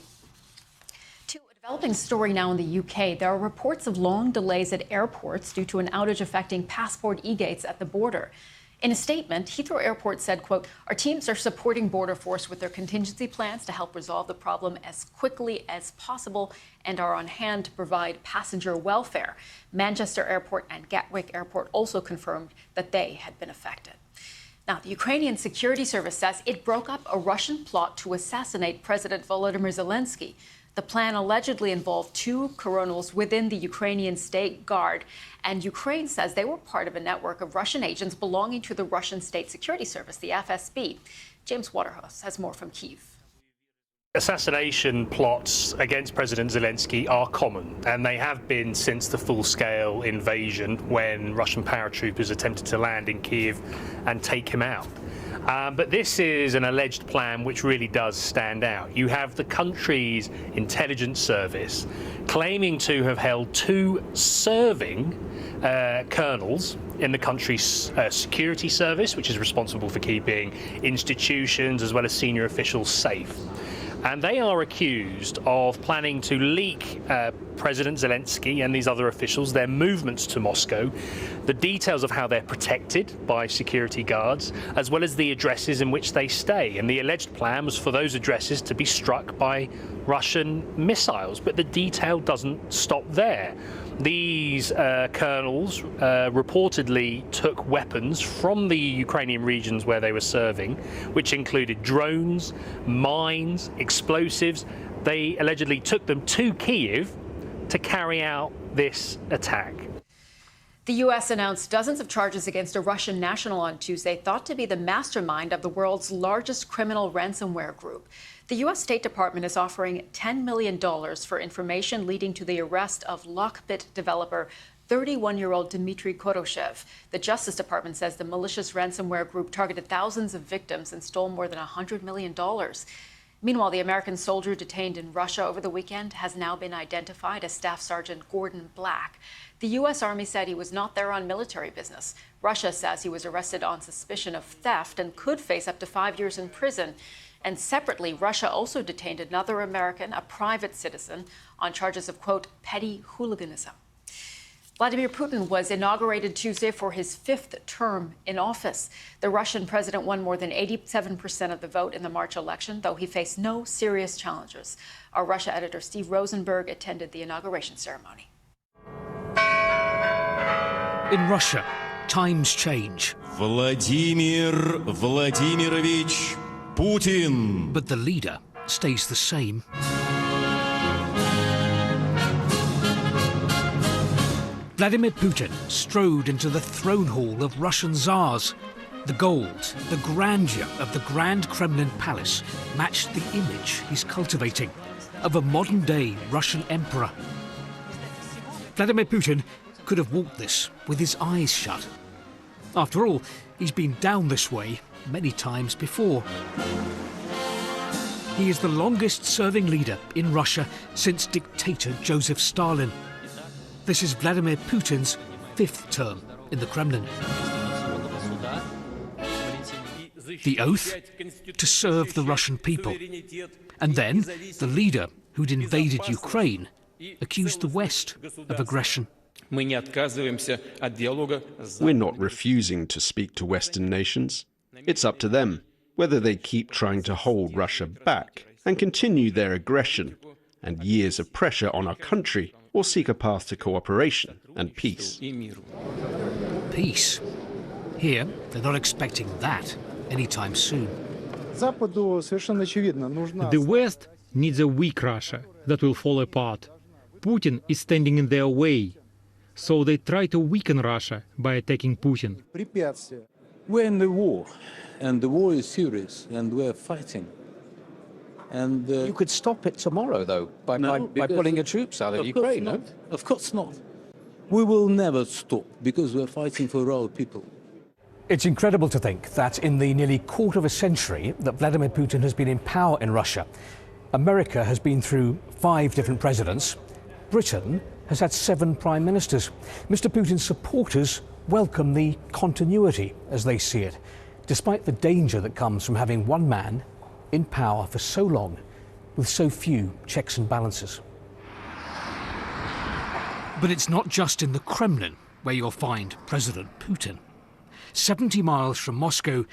Developing story now in the UK. There are reports of long delays at airports due to an outage affecting passport e-gates at the border. In a statement, Heathrow Airport said, quote, "Our teams are supporting Border Force with their contingency plans to help resolve the problem as quickly as possible and are on hand to provide passenger welfare." Manchester Airport and Gatwick Airport also confirmed that they had been affected. Now, the Ukrainian Security Service says it broke up a Russian plot to assassinate President Volodymyr Zelensky. The plan allegedly involved 2 colonels within the Ukrainian State Guard, and Ukraine says they were part of a network of Russian agents belonging to the Russian State Security Service, the FSB. James Waterhouse has more from Kyiv. Assassination plots against President Zelensky are common, and they have been since the full-scale invasion when Russian paratroopers attempted to land in Kyiv and take him out. But this is an alleged plan which really does stand out. You have the country's intelligence service claiming to have held 2 serving colonels in the country's security service, which is responsible for keeping institutions as well as senior officials safe. And they are accused of planning to leak President Zelensky and these other officials, their movements to Moscow, the details of how they're protected by security guards, as well as the addresses in which they stay. And the alleged plan was for those addresses to be struck by Russian missiles. But the detail doesn't stop there. These colonels reportedly took weapons from the Ukrainian regions where they were serving, which included drones, mines, explosives. They allegedly took them to Kyiv to carry out this attack. The U.S. announced dozens of charges against a Russian national on Tuesday, thought to be the mastermind of the world's largest criminal ransomware group. The U.S. State Department is offering $10 million for information leading to the arrest of Lockbit developer 31-year-old Dmitry Koroshev. The Justice Department says the malicious ransomware group targeted thousands of victims and stole more than $100 million. Meanwhile, the American soldier detained in Russia over the weekend has now been identified as Staff Sergeant Gordon Black. The U.S. Army said he was not there on military business. Russia says he was arrested on suspicion of theft and could face up to 5 years in prison. And separately, Russia also detained another American, a private citizen, on charges of, quote, petty hooliganism. Vladimir Putin was inaugurated Tuesday for his 5th term in office. The Russian president won more than 87% of the vote in the March election, though he faced no serious challenges. Our Russia editor Steve Rosenberg attended the inauguration ceremony. In Russia, times change. Vladimir Vladimirovich Putin. But the leader stays the same. Vladimir Putin strode into the throne hall of Russian tsars. The gold, the grandeur of the Grand Kremlin Palace matched the image he's cultivating of a modern-day Russian emperor. Vladimir Putin could have walked this with his eyes shut. After all, he's been down this way many times before. He is the longest-serving leader in Russia since dictator Joseph Stalin. This is Vladimir Putin's 5th term in the Kremlin. The oath? To serve the Russian people. And then the leader who'd invaded Ukraine accused the West of aggression. We're not refusing to speak to Western nations. It's up to them whether they keep trying to hold Russia back and continue their aggression and years of pressure on our country, or seek a path to cooperation and peace. Peace? Here, they're not expecting that anytime soon. The West needs a weak Russia that will fall apart. Putin is standing in their way, so they try to weaken Russia by attacking Putin. We're in the war, and the war is serious, and we're fighting. And you could stop it tomorrow, though, by pulling your troops out of Ukraine, no? Of course not. We will never stop, because we're fighting for our people. It's incredible to think that in the nearly quarter of a century that Vladimir Putin has been in power in Russia, America has been through 5 different presidents. Britain has had 7 prime ministers. Mr. Putin's supporters welcome the continuity as they see it, despite the danger that comes from having one man in power for so long with so few checks and balances. But it's not just in the Kremlin where you'll find President Putin. 70 miles from Moscow,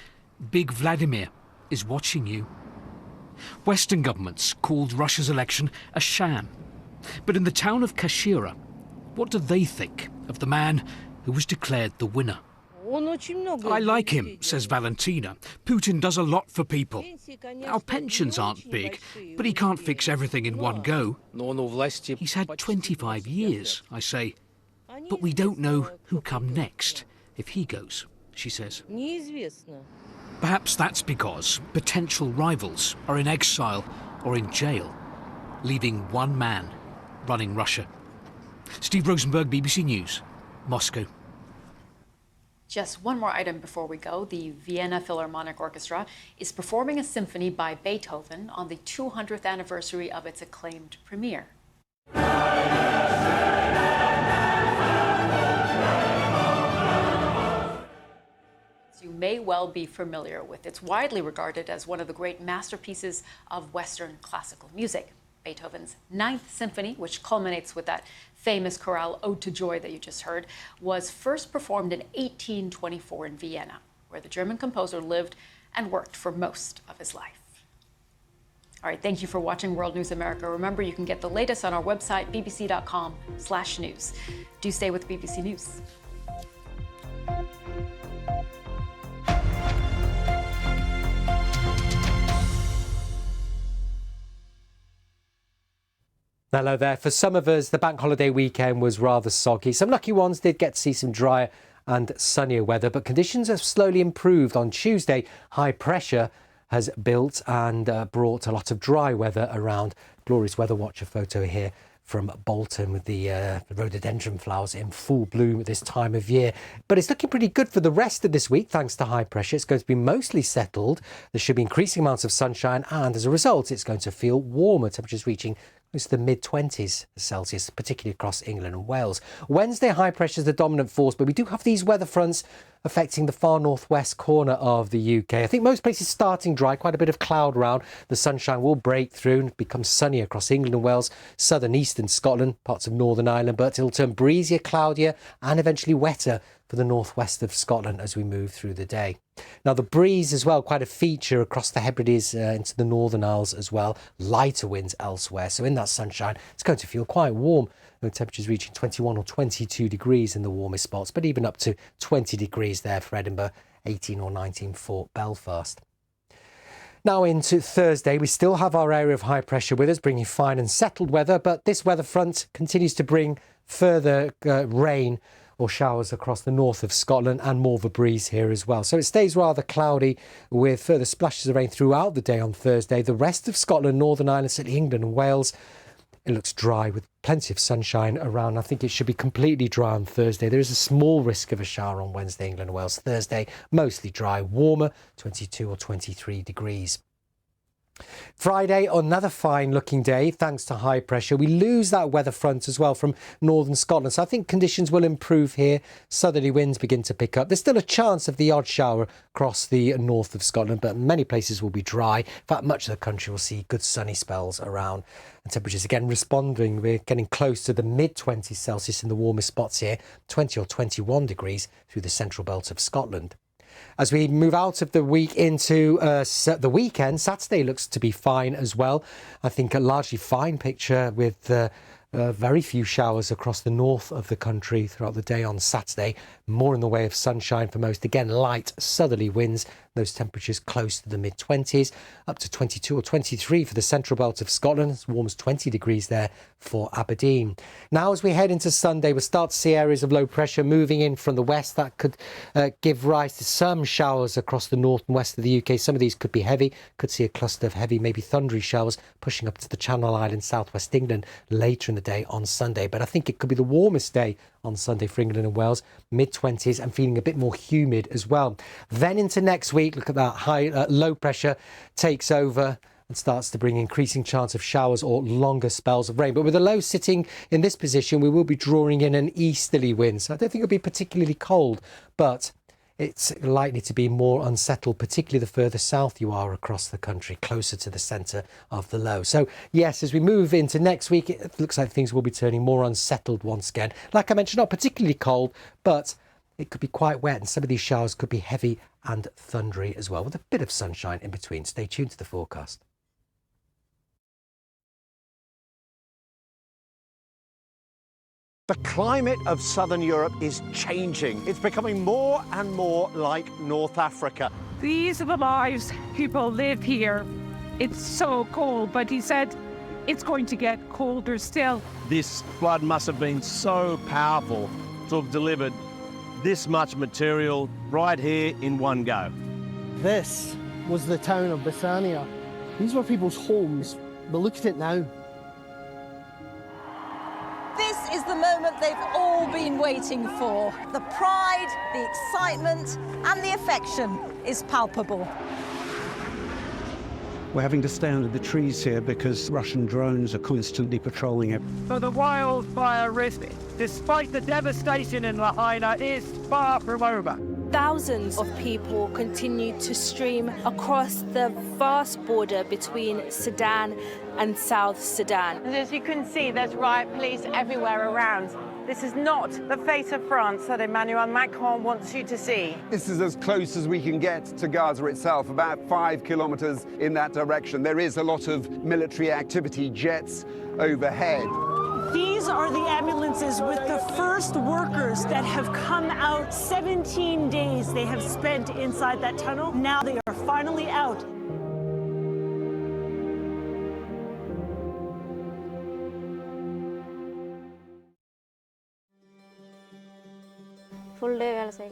Big Vladimir is watching you. Western governments called Russia's election a sham. But in the town of Kashira, what do they think of the man who was declared the winner? I like him, says Valentina. Putin does a lot for people. Our pensions aren't big, but he can't fix everything in one go. He's had 25 years, I say. But we don't know who'll come next if he goes, she says. Perhaps that's because potential rivals are in exile or in jail, leaving one man running Russia. Steve Rosenberg, BBC News, Moscow. Just one more item before we go. The Vienna Philharmonic Orchestra is performing a symphony by Beethoven on the 200th anniversary of its acclaimed premiere. You may well be familiar with. It's widely regarded as one of the great masterpieces of Western classical music. Beethoven's Ninth Symphony, which culminates with that famous chorale Ode to Joy that you just heard, was first performed in 1824 in Vienna, where the German composer lived and worked for most of his life. All right, thank you for watching World News America. Remember, you can get the latest on our website, bbc.com/news. Do stay with BBC News. Hello there. For some of us, the bank holiday weekend was rather soggy. Some lucky ones did get to see some drier and sunnier weather, but conditions have slowly improved. On Tuesday, high pressure has built and brought a lot of dry weather around. Glorious weather watcher photo here from Bolton with the rhododendron flowers in full bloom at this time of year. But it's looking pretty good for the rest of this week, thanks to high pressure. It's going to be mostly settled. There should be increasing amounts of sunshine, and as a result, it's going to feel warmer. Temperatures reaching close to the mid-20s Celsius, particularly across England and Wales. Wednesday, high pressure is the dominant force, but we do have these weather fronts affecting the far northwest corner of the UK. I think most places starting dry, quite a bit of cloud around. The sunshine will break through and become sunny across England and Wales, southern eastern Scotland, parts of Northern Ireland, but it'll turn breezier, cloudier and eventually wetter for the northwest of Scotland as we move through the day. Now the breeze as well, quite a feature across the Hebrides into the Northern Isles as well. Lighter winds elsewhere. So in that sunshine, it's going to feel quite warm. The temperatures reaching 21 or 22 degrees in the warmest spots, but even up to 20 degrees there for Edinburgh, 18 or 19 for Belfast. Now into Thursday, we still have our area of high pressure with us, bringing fine and settled weather, but this weather front continues to bring further rain or showers across the north of Scotland and more of a breeze here as well. So it stays rather cloudy with further splashes of rain throughout the day on Thursday. The rest of Scotland, Northern Ireland, certainly England and Wales, it looks dry with plenty of sunshine around. I think it should be completely dry on Thursday. There is a small risk of a shower on Wednesday, England and Wales. Thursday, mostly dry, warmer, 22 or 23 degrees. Friday, another fine looking day thanks to high pressure. We lose that weather front as well from northern Scotland, so I think conditions will improve here. Southerly winds begin to pick up. There's still a chance of the odd shower across the north of Scotland, but many places will be dry. In fact, much of the country will see good sunny spells around. And temperatures again responding. We're getting close to the mid-20s Celsius in the warmest spots here, 20 or 21 degrees through the central belt of Scotland. As we move out of the week into the weekend, Saturday looks to be fine as well. I think a largely fine picture with very few showers across the north of the country throughout the day on Saturday. More in the way of sunshine for most. Again, light southerly winds. Those temperatures close to the mid-20s, up to 22 or 23 for the central belt of Scotland. As warm as 20 degrees there for Aberdeen. Now, as we head into Sunday, we'll start to see areas of low pressure moving in from the west. That could give rise to some showers across the north and west of the UK. Some of these could be heavy. Could see a cluster of heavy, maybe thundery showers pushing up to the Channel Islands, southwest England later in the day on Sunday. But I think it could be the warmest day on Sunday for England and Wales, mid-20s and feeling a bit more humid as well. Then into next week, look at that low pressure takes over and starts to bring increasing chance of showers or longer spells of rain. But with the low sitting in this position, we will be drawing in an easterly wind. So I don't think it'll be particularly cold, but it's likely to be more unsettled, particularly the further south you are across the country, closer to the centre of the low. So, yes, as we move into next week, it looks like things will be turning more unsettled once again. Like I mentioned, not particularly cold, but it could be quite wet, and some of these showers could be heavy and thundery as well, with a bit of sunshine in between. Stay tuned to the forecast. The climate of southern Europe is changing. It's becoming more and more like North Africa. These are the lives people live here. It's so cold, but he said it's going to get colder still. This flood must have been so powerful to have delivered this much material right here in one go. This was the town of Bethania. These were people's homes, but look at it now. This is the moment they've all been waiting for. The pride, the excitement, and the affection is palpable. We're having to stay under the trees here because Russian drones are constantly patrolling it. So the wildfire risk, despite the devastation in Lahaina, is far from over. Thousands of people continue to stream across the vast border between Sudan and South Sudan. And as you can see, there's riot police everywhere around. This is not the face of France that Emmanuel Macron wants you to see. This is as close as we can get to Gaza itself, about 5 kilometers in that direction. There is a lot of military activity, jets overhead. These are the ambulances with the first workers that have come out. 17 days they have spent inside that tunnel. Now they are finally out.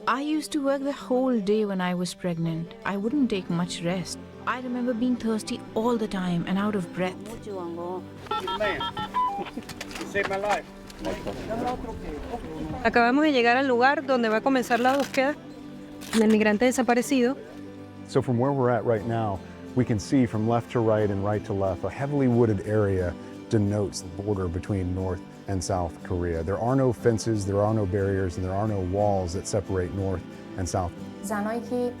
I used to work the whole day when I was pregnant. I wouldn't take much rest. I remember being thirsty all the time and out of breath. Acabamos de llegar al lugar donde va a comenzar la búsqueda del migrante desaparecido. So from where we're at right now, we can see from left to right and right to left, a heavily wooded area denotes the border between North and South Korea. There are no fences, there are no barriers, and there are no walls that separate North and South. زنایی که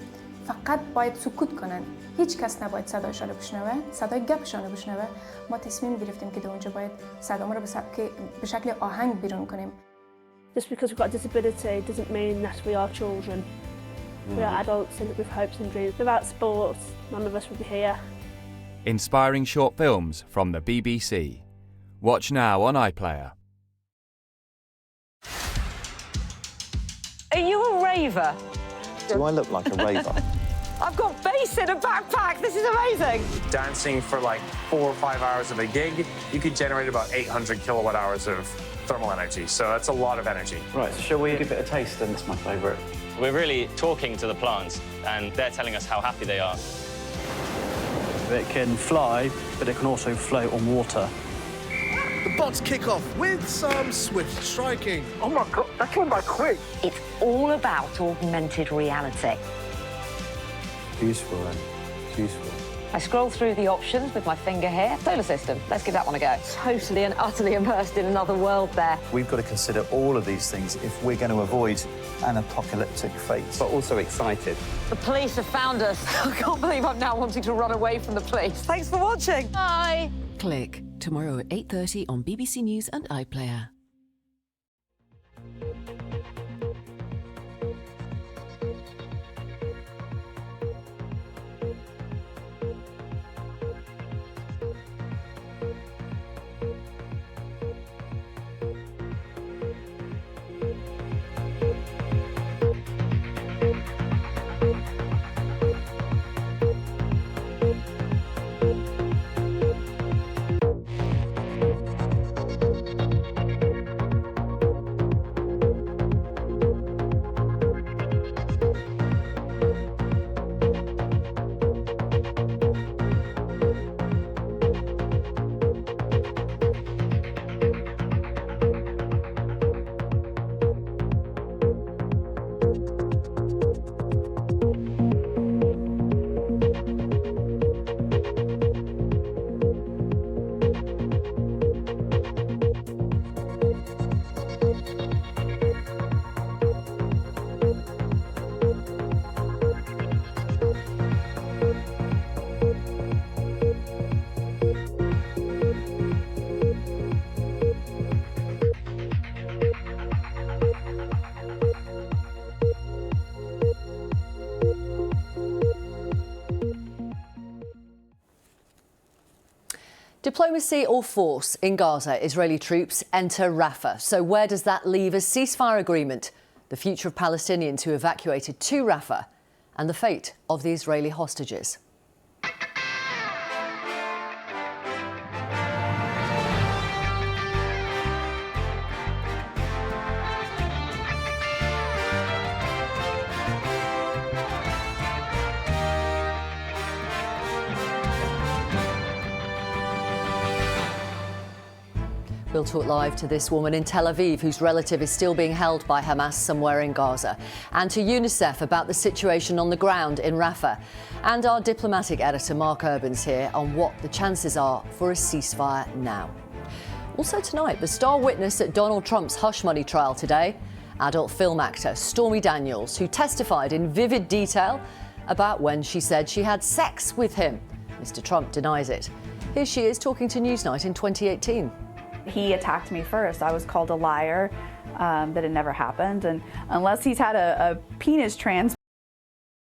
فقط باید سکوت کنن، هیچ کس نباید صدایشان رو بشنوه، صدای گپشان رو بشنوه. ما تصمیم گرفتیم که در اونجا باید صدامون رو به شکل آهنگ بیرون کنیم. Just because we've got a disability doesn't mean that we are children. We are adults with hopes and dreams. Without sports, none of us would be here. Inspiring short films from the BBC. Watch now on iPlayer. Are you a raver? Do I look like a raver? I've got bass in a backpack. This is amazing. Dancing for like 4 or 5 hours of a gig, you could generate about 800 kilowatt hours of thermal energy. So that's a lot of energy. Right, so shall we give it a taste then? It's my favourite. We're really talking to the plants and they're telling us how happy they are. It can fly, but it can also float on water. The bots kick off with some swift striking. Oh my God, that went by quick. It's all about augmented reality. Useful, then. It's useful. I scroll through the options with my finger here. Solar system, let's give that one a go. Totally and utterly immersed in another world there. We've got to consider all of these things if we're going to avoid an apocalyptic fate. But also excited. The police have found us. I can't believe I'm now wanting to run away from the police. Thanks for watching. Bye. Click, tomorrow at 8:30 on BBC News and iPlayer. Diplomacy or force in Gaza, Israeli troops enter Rafah. So where does that leave a ceasefire agreement, the future of Palestinians who evacuated to Rafah, and the fate of the Israeli hostages? We'll talk live to this woman in Tel Aviv whose relative is still being held by Hamas somewhere in Gaza, and to UNICEF about the situation on the ground in Rafah. And our diplomatic editor Mark Urban's here on what the chances are for a ceasefire now. Also tonight, the star witness at Donald Trump's hush money trial today, adult film actor Stormy Daniels, who testified in vivid detail about when she said she had sex with him. Mr. Trump denies it. Here she is talking to Newsnight in 2018. He attacked me first. I was called a liar, that it never happened. And unless he's had a penis transplant,